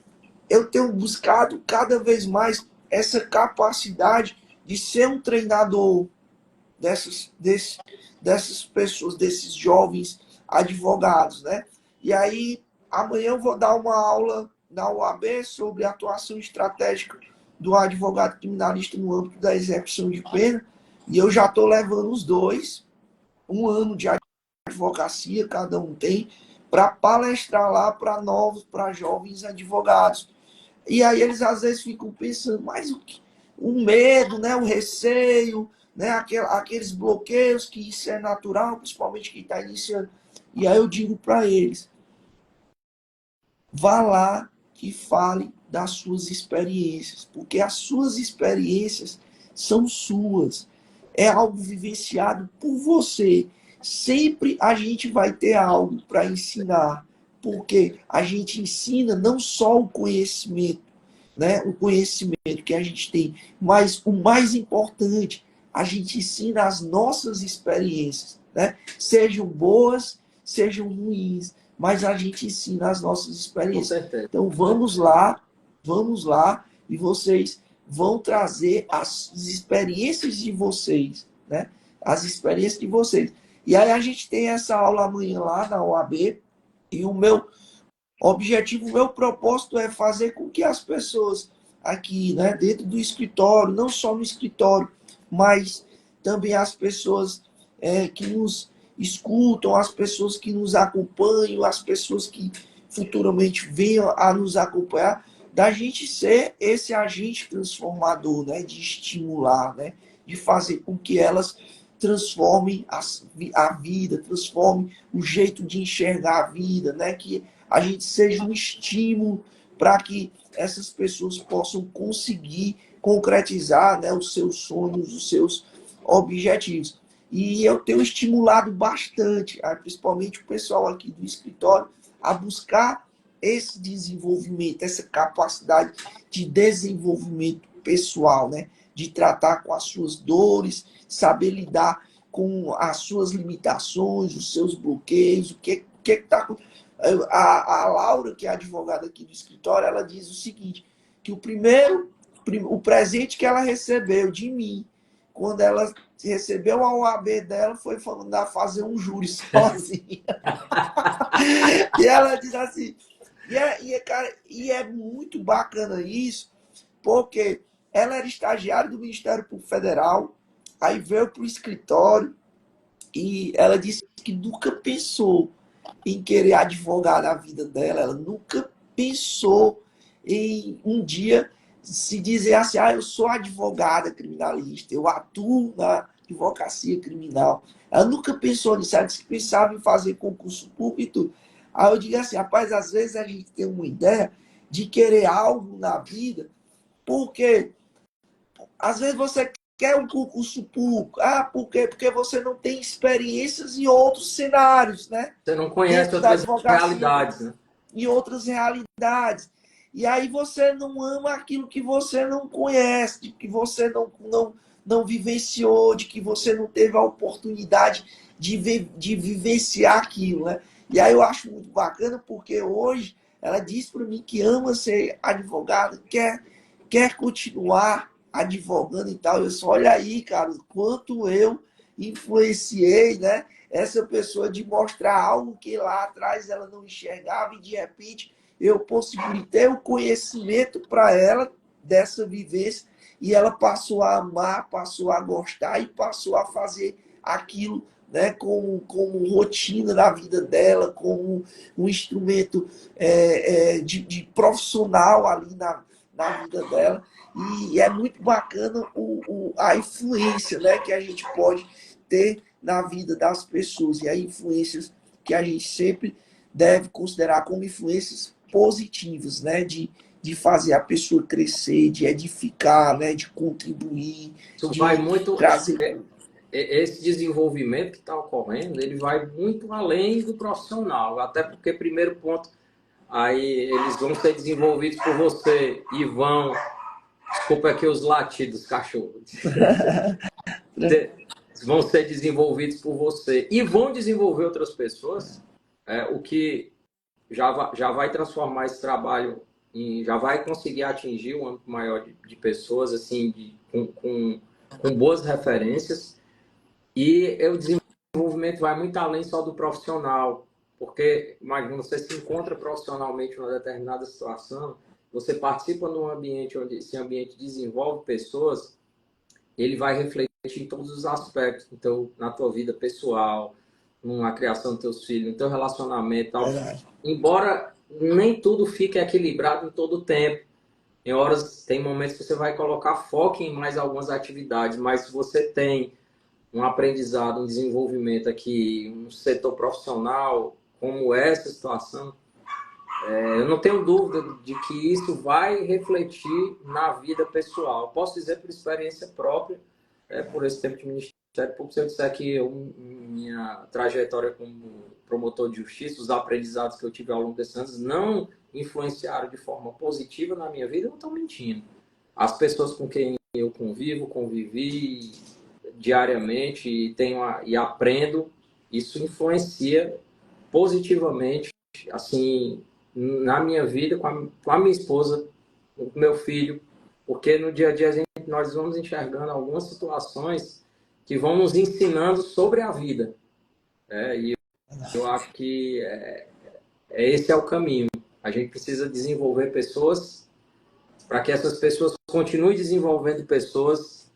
eu tenho buscado cada vez mais essa capacidade de ser um treinador dessas pessoas, desses jovens advogados, né? E aí, amanhã eu vou dar uma aula na UAB sobre atuação estratégica do advogado criminalista no âmbito da execução de pena, e eu já estou levando os dois, um ano de advocacia, cada um tem, para palestrar lá para jovens advogados. E aí eles às vezes ficam pensando, mas o medo, né, o receio, né, aqueles bloqueios, que isso é natural, principalmente quem está iniciando. E aí eu digo para eles, vá lá e fale das suas experiências, porque as suas experiências são suas. É algo vivenciado por você. Sempre a gente vai ter algo para ensinar, porque a gente ensina não só o conhecimento, né, o conhecimento que a gente tem, mas o mais importante, a gente ensina as nossas experiências, né? Sejam boas, sejam ruins, mas a gente ensina as nossas Com experiências. certeza. Então vamos lá, e vocês vão trazer as experiências de vocês, né? As experiências de vocês. E aí a gente tem essa aula amanhã lá na OAB, e o meu objetivo, o meu propósito é fazer com que as pessoas aqui, né, dentro do escritório, não só no escritório, mas também as pessoas que nos escutam, as pessoas que nos acompanham, as pessoas que futuramente venham a nos acompanhar, da gente ser esse agente transformador, né, de estimular, né, de fazer com que elas transformem a vida, transformem o jeito de enxergar a vida, né, que a gente seja um estímulo para que essas pessoas possam conseguir concretizar, né, os seus sonhos, os seus objetivos. E eu tenho estimulado bastante, principalmente o pessoal aqui do escritório, a buscar esse desenvolvimento, essa capacidade de desenvolvimento pessoal, né? De tratar com as suas dores, saber lidar com as suas limitações, os seus bloqueios, o que está acontecendo. A Laura, que é a advogada aqui do escritório, ela diz o seguinte, que o presente que ela recebeu de mim, quando ela recebeu a OAB dela, foi mandar fazer um júri sozinha. E ela diz assim, cara, é muito bacana isso, porque ela era estagiária do Ministério Público Federal, aí veio para o escritório, e ela disse que nunca pensou em querer advogar na vida dela, ela nunca pensou em um dia se dizer assim, eu sou advogada criminalista, eu atuo na advocacia criminal. Ela nunca pensou nisso, ela disse que pensava em fazer concurso público e tudo. Aí eu digo assim, rapaz, às vezes a gente tem uma ideia de querer algo na vida, porque às vezes você quer um concurso público. Por quê? Porque você não tem experiências em outros cenários, né? Você não conhece Dentro da outras advocacia, realidades, né? em outras realidades. E aí você não ama aquilo que você não conhece, de que você não vivenciou, de que você não teve a oportunidade de vivenciar aquilo, né? E aí eu acho muito bacana, porque hoje ela diz para mim que ama ser advogada, quer continuar advogando e tal. Eu só, olha aí, cara, quanto eu influenciei, né? Essa pessoa de mostrar algo que lá atrás ela não enxergava e de repente eu possibilitei o conhecimento para ela dessa vivência e ela passou a amar, passou a gostar e passou a fazer aquilo, né, como rotina da vida dela, como um instrumento de profissional ali na vida dela. E é muito bacana a influência, né, que a gente pode ter na vida das pessoas. E as influências que a gente sempre deve considerar como influências positivas, né, de fazer a pessoa crescer, de edificar, né, de contribuir, Isso vai de muito. trazer. Esse desenvolvimento que está ocorrendo, ele vai muito além do profissional. Até porque, primeiro ponto, aí eles vão ser desenvolvidos por você e vão. Desculpa aqui os latidos, cachorro. Vão ser desenvolvidos por você e vão desenvolver outras pessoas, o que já vai transformar esse trabalho já vai conseguir atingir um âmbito maior de pessoas assim com boas referências. E o desenvolvimento vai muito além só do profissional, porque imagina, você se encontra profissionalmente em uma determinada situação, você participa num ambiente onde esse ambiente desenvolve pessoas, ele vai refletir em todos os aspectos. Então, na tua vida pessoal, na criação dos teus filhos, no teu relacionamento, tal. Embora nem tudo fique equilibrado em todo o tempo. Em horas, tem momentos que você vai colocar foco em mais algumas atividades, mas se você tem um aprendizado, um desenvolvimento aqui, um setor profissional, como essa situação, eu não tenho dúvida de que isso vai refletir na vida pessoal. Posso dizer por experiência própria, por esse tempo de Ministério Público, se eu disser que minha trajetória como promotor de justiça, os aprendizados que eu tive ao longo desses anos não influenciaram de forma positiva na minha vida, eu não estou mentindo. As pessoas com quem eu convivi diariamente e aprendo, isso influencia positivamente, assim, na minha vida, com a minha esposa, com o meu filho, porque no dia a dia nós vamos enxergando algumas situações que vão nos ensinando sobre a vida. E eu acho que esse é o caminho. A gente precisa desenvolver pessoas para que essas pessoas continuem desenvolvendo pessoas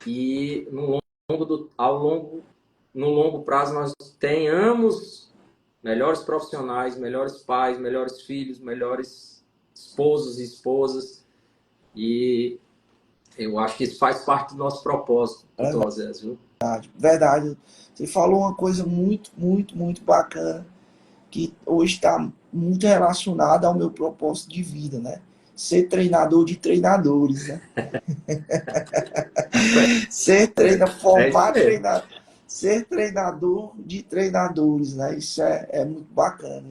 e no longo prazo nós tenhamos melhores profissionais, melhores pais, melhores filhos, melhores esposos e esposas. E eu acho que isso faz parte do nosso propósito, doutor Osés, viu? Verdade. Você falou uma coisa muito, muito, muito bacana, que hoje está muito relacionada ao meu propósito de vida, né? Ser treinador de treinadores, né? Formar treinador, ser treinador de treinadores, né? Isso é muito bacana.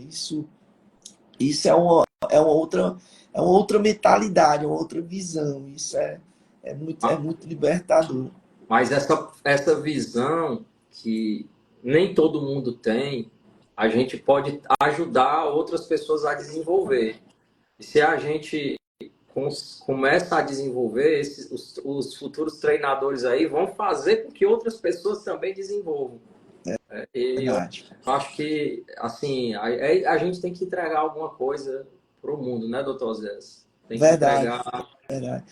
Isso é uma outra mentalidade, uma outra visão. Isso é muito libertador. Mas essa visão que nem todo mundo tem, a gente pode ajudar outras pessoas a desenvolver. E se a gente começa a desenvolver, os futuros treinadores aí vão fazer com que outras pessoas também desenvolvam. E eu acho que, assim, a gente tem que entregar alguma coisa para o mundo, né, doutor Zé? Tem que entregar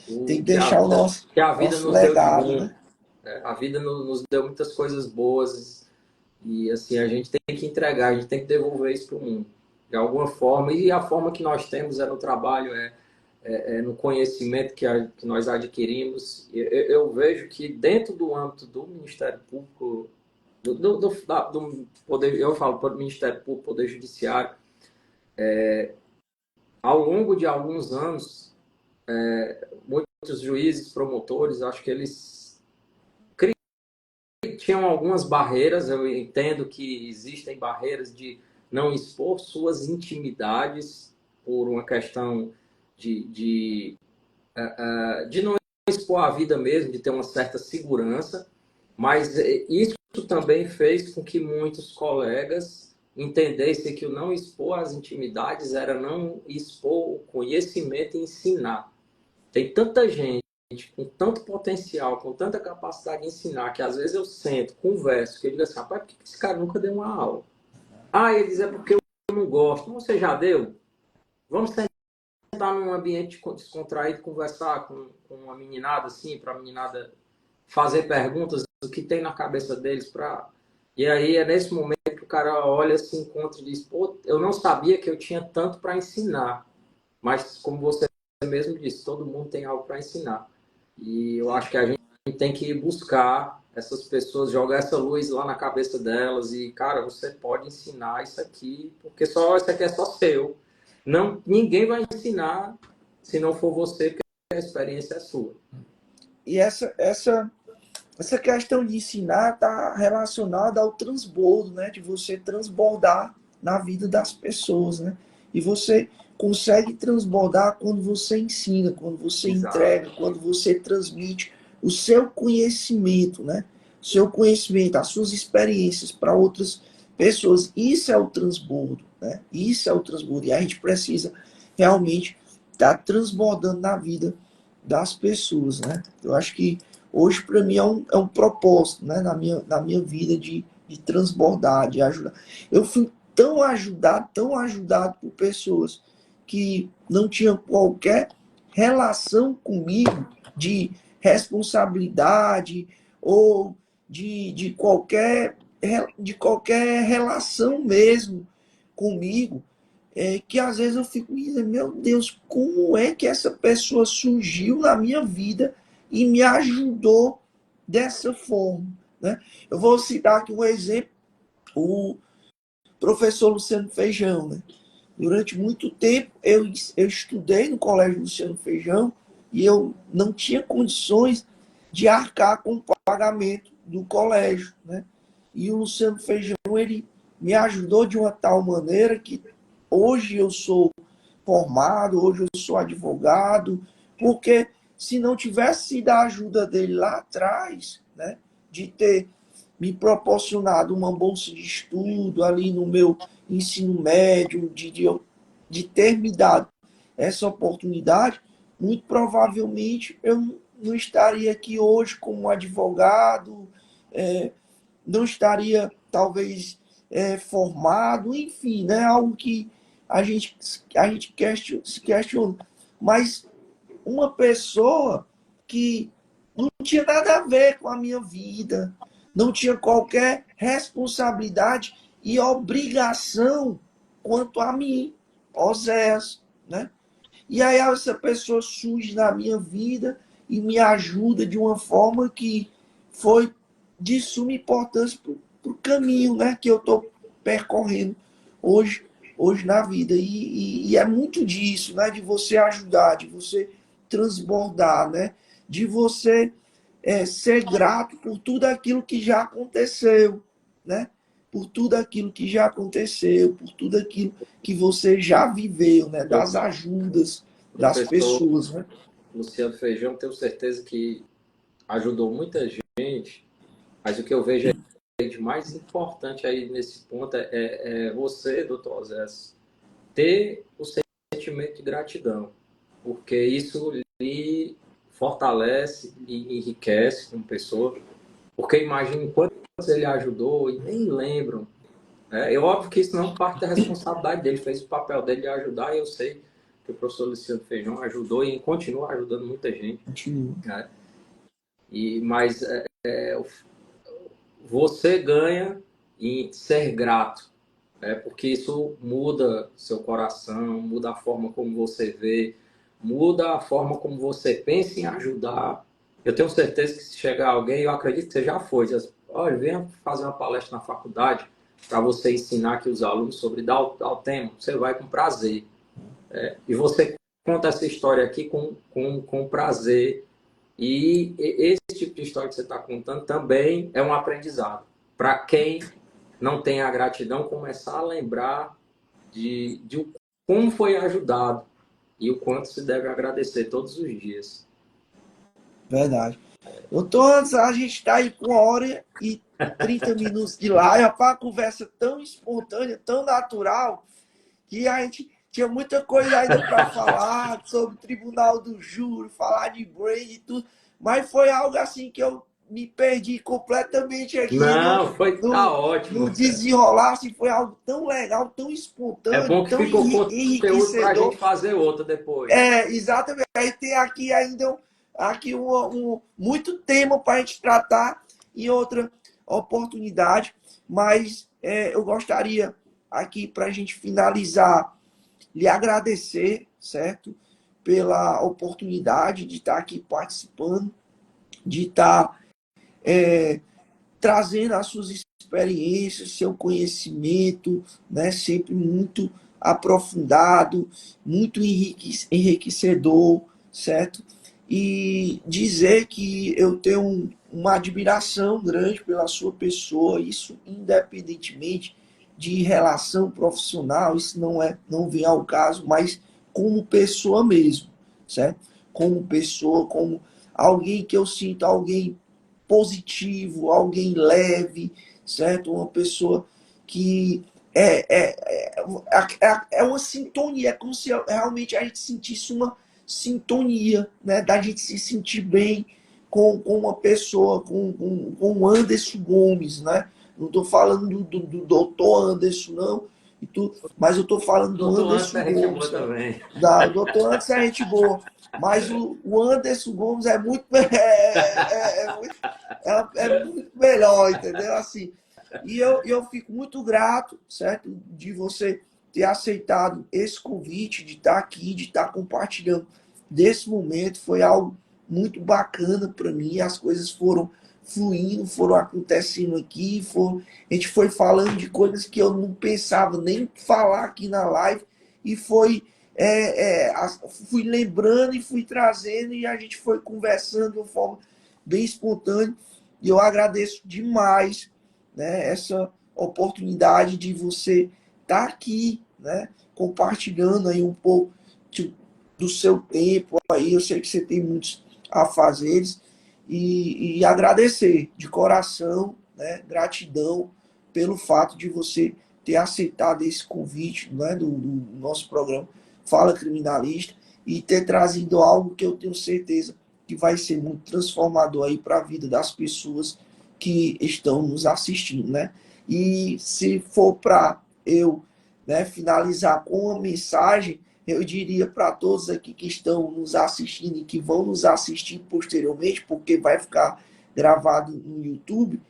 tem que deixar que a vida nosso nos legado, deu de bom. né? A vida nos deu muitas coisas boas e, assim, a gente tem que entregar, a gente tem que devolver isso para o mundo, de alguma forma. E a forma que nós temos no trabalho, no conhecimento que nós adquirimos. Eu vejo que dentro do âmbito do Ministério Público, do poder, eu falo do Ministério Público, Poder Judiciário, ao longo de alguns anos, muitos juízes, promotores, acho que eles tinham algumas barreiras. Eu entendo que existem barreiras de não expor suas intimidades por uma questão de não expor a vida mesmo, de ter uma certa segurança, mas isso também fez com que muitos colegas entendessem que o não expor as intimidades era não expor o conhecimento e ensinar. Tem tanta gente com tanto potencial, com tanta capacidade de ensinar, que às vezes eu sento, converso, que eu digo assim, rapaz, por que esse cara nunca deu uma aula? Ah, ele diz, é porque eu não gosto. Não, você já deu? Vamos sentar num ambiente descontraído, conversar com uma meninada assim, para a meninada fazer perguntas do que tem na cabeça deles. E aí é nesse momento que o cara olha, se encontra e diz, pô, eu não sabia que eu tinha tanto para ensinar. Mas como você mesmo disse, todo mundo tem algo para ensinar. E eu acho que a gente tem que buscar essas pessoas, jogar essa luz lá na cabeça delas e, cara, você pode ensinar isso aqui, porque só isso aqui é só seu. Não, ninguém vai ensinar se não for você, porque a experiência é sua. E essa questão de ensinar está relacionada ao transbordo, né? De você transbordar na vida das pessoas, né? E você consegue transbordar quando você ensina, quando você Exato. entrega, quando você transmite o seu conhecimento, né? O seu conhecimento, as suas experiências para outras pessoas. Isso é o transbordo, né? Isso é o transbordo. E a gente precisa realmente estar transbordando na vida das pessoas, né? Eu acho que hoje para mim é um propósito, né? Na minha vida de transbordar, de ajudar. Eu fui tão ajudado por pessoas que não tinham qualquer relação comigo de responsabilidade ou de qualquer relação mesmo comigo, que às vezes eu fico me dizendo, meu Deus, como é que essa pessoa surgiu na minha vida e me ajudou dessa forma, né? Eu vou citar aqui um exemplo, o professor Luciano Feijão, né? Durante muito tempo eu estudei no Colégio Luciano Feijão e eu não tinha condições de arcar com o pagamento do colégio, né? E o Luciano Feijão, ele me ajudou de uma tal maneira que hoje eu sou formado, hoje eu sou advogado, porque se não tivesse sido a ajuda dele lá atrás, né, de ter me proporcionado uma bolsa de estudo ali no meu ensino médio, de ter me dado essa oportunidade, muito provavelmente eu não estaria aqui hoje como advogado, não estaria talvez formado, enfim, né? Algo que a gente se questiona. Mas uma pessoa que não tinha nada a ver com a minha vida, não tinha qualquer responsabilidade e obrigação quanto a mim, Oséias, né? E aí essa pessoa surge na minha vida e me ajuda de uma forma que foi de suma importância para o caminho, né, que eu estou percorrendo hoje na vida. E é muito disso, né, de você ajudar, de você transbordar, né, de você ser grato por tudo aquilo que já aconteceu, né? Por tudo aquilo que já aconteceu, por tudo aquilo que você já viveu, né? Das ajudas das Professor pessoas, né? Luciano Feijão, tenho certeza que ajudou muita gente, mas o que eu vejo de mais importante aí nesse ponto é você, doutor Osés, ter o sentimento de gratidão, porque isso lhe fortalece e enriquece como pessoa, porque imagine quantos ele ajudou e nem lembram. É óbvio que isso não parte da responsabilidade dele, fez o papel dele de ajudar, e eu sei que o professor Luciano Feijão ajudou e continua ajudando muita gente. Continua. Né? Mas você ganha em ser grato, porque isso muda seu coração, muda a forma como você vê, muda a forma como você pensa em ajudar. Eu tenho certeza que se chegar alguém, eu acredito que você já foi, diz, olha, venha fazer uma palestra na faculdade para você ensinar aqui os alunos sobre tal tema, você vai com prazer. E você conta essa história aqui com prazer. E esse tipo de história que você está contando também é um aprendizado. Para quem não tem a gratidão, começar a lembrar de como foi ajudado e o quanto se deve agradecer todos os dias. Verdade. Doutor, a gente está aí com 1 hora e 30 minutos de live, para uma conversa tão espontânea, tão natural, que a gente tinha muita coisa ainda para falar sobre o Tribunal do Júri, falar de Brady e tudo, mas foi algo assim que eu me perdi completamente aqui Não, tá no ótimo, cara. desenrolar, assim, foi algo tão legal, tão É espontâneo, bom que tão ficou conteúdo para a enriquecedor. gente fazer outra depois. É, exatamente. Aí tem aqui ainda aqui muito tema para a gente tratar em outra oportunidade, mas eu gostaria aqui para a gente finalizar, lhe agradecer, certo? Pela oportunidade de estar aqui participando, de estar trazendo as suas experiências, seu conhecimento, né, sempre muito aprofundado, muito enriquecedor, certo? E dizer que eu tenho uma admiração grande pela sua pessoa, isso independentemente de relação profissional, isso não vem ao caso, mas como pessoa mesmo, certo? Como pessoa, como alguém que eu sinto, alguém positivo, alguém leve, certo? Uma pessoa que é uma sintonia, é como se realmente a gente sentisse uma sintonia, né? Da gente se sentir bem com uma pessoa, com o Anderson Gomes, né? Não estou falando do doutor Anderson, não, mas eu estou falando do Doutor Anderson Anderson é gente boa Gomes, né? também. O doutor Anderson é gente boa, mas o Anderson Gomes é muito, é muito melhor, entendeu? Assim, e eu fico muito grato, certo? De você ter aceitado esse convite, de estar aqui, de estar compartilhando desse momento. Foi algo muito bacana para mim. As coisas foram fluindo, foram acontecendo aqui. A gente foi falando de coisas que eu não pensava nem falar aqui na live. E fui lembrando e fui trazendo, e a gente foi conversando de uma forma bem espontânea. E eu agradeço demais, né, essa oportunidade de você estar aqui, né, compartilhando aí um pouco do seu tempo aí. Eu sei que você tem muitos afazeres, e agradecer de coração, né, gratidão pelo fato de você ter aceitado esse convite, né, do nosso programa Fala Criminalista, e ter trazido algo que eu tenho certeza que vai ser muito transformador aí para a vida das pessoas que estão nos assistindo, né? E se for para eu, né, finalizar com uma mensagem, eu diria para todos aqui que estão nos assistindo e que vão nos assistir posteriormente, porque vai ficar gravado no YouTube,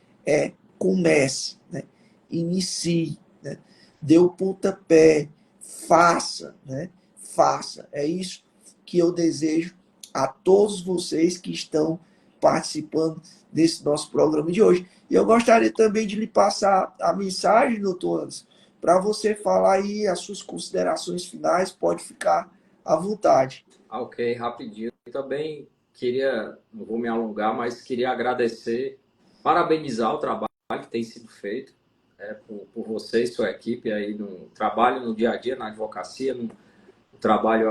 comece, né? Inicie, né? Dê o pontapé, faça, né? Faça. É isso que eu desejo a todos vocês que estão participando desse nosso programa de hoje. E eu gostaria também de lhe passar a mensagem, doutor Anderson, para você falar aí as suas considerações finais. Pode ficar à vontade. Ok, rapidinho. Eu também queria, não vou me alongar, mas queria agradecer, parabenizar o trabalho que tem sido feito por você e sua equipe aí no trabalho no dia a dia, na advocacia, no trabalho,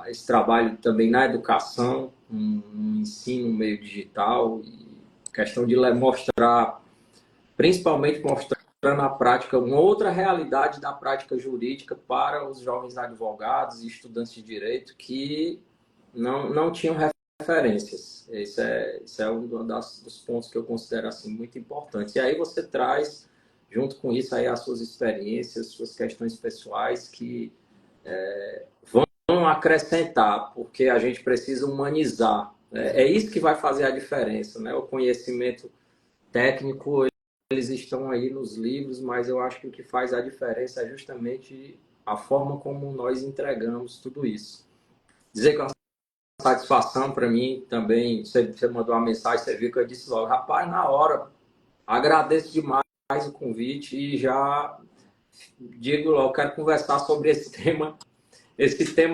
esse trabalho também na educação, no ensino meio digital, e questão de mostrar, principalmente mostrando na prática uma outra realidade da prática jurídica para os jovens advogados e estudantes de direito que não tinham referências. Esse é um dos pontos que eu considero assim muito importantes. E aí você traz, junto com isso, aí as suas experiências, suas questões pessoais que vão acrescentar, porque a gente precisa humanizar. É isso que vai fazer a diferença, né? O conhecimento técnico, eles estão aí nos livros, mas eu acho que o que faz a diferença é justamente a forma como nós entregamos tudo isso. Dizer que é uma satisfação para mim também, você mandou uma mensagem, você viu que eu disse logo, rapaz, na hora, agradeço demais o convite e já digo logo, quero conversar sobre esse tema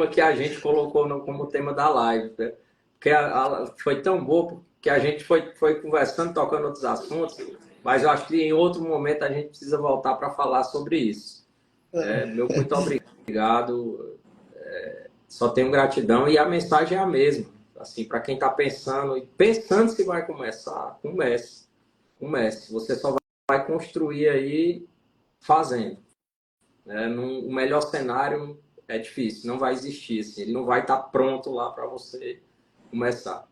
que a gente colocou como tema da live, né? Porque foi tão bom que a gente foi conversando, tocando outros assuntos, mas eu acho que em outro momento a gente precisa voltar para falar sobre isso. Meu muito obrigado, só tenho gratidão, e a mensagem é a mesma. Assim, para quem está pensando se vai começar, comece. Você só vai construir aí fazendo. O melhor cenário é difícil, não vai existir, assim, ele não vai estar pronto lá para você começar.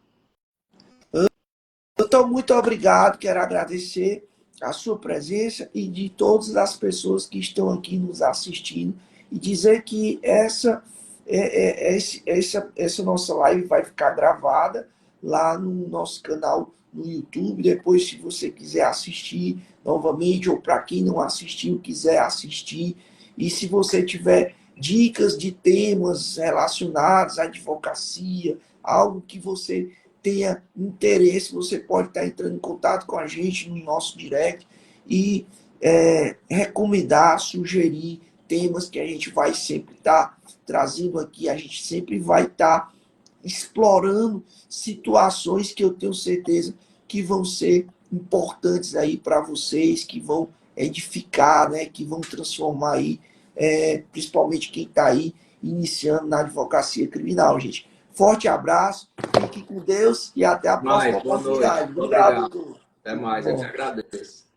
Doutor, muito obrigado. Quero agradecer a sua presença e de todas as pessoas que estão aqui nos assistindo e dizer que essa nossa live vai ficar gravada lá no nosso canal no YouTube. Depois, se você quiser assistir novamente, ou para quem não assistiu, quiser assistir, e se você tiver dicas de temas relacionados à advocacia, algo que você tenha interesse, você pode estar entrando em contato com a gente no nosso direct e recomendar, sugerir temas que a gente vai sempre estar trazendo aqui. A gente sempre vai estar explorando situações que eu tenho certeza que vão ser importantes aí para vocês, que vão edificar, né, que vão transformar aí, principalmente quem está aí iniciando na advocacia criminal, gente. Forte abraço, fique com Deus e até a próxima Boa noite. oportunidade. Muito Obrigado, obrigado. doutor. Até Tudo mais, eu que bom. agradeço.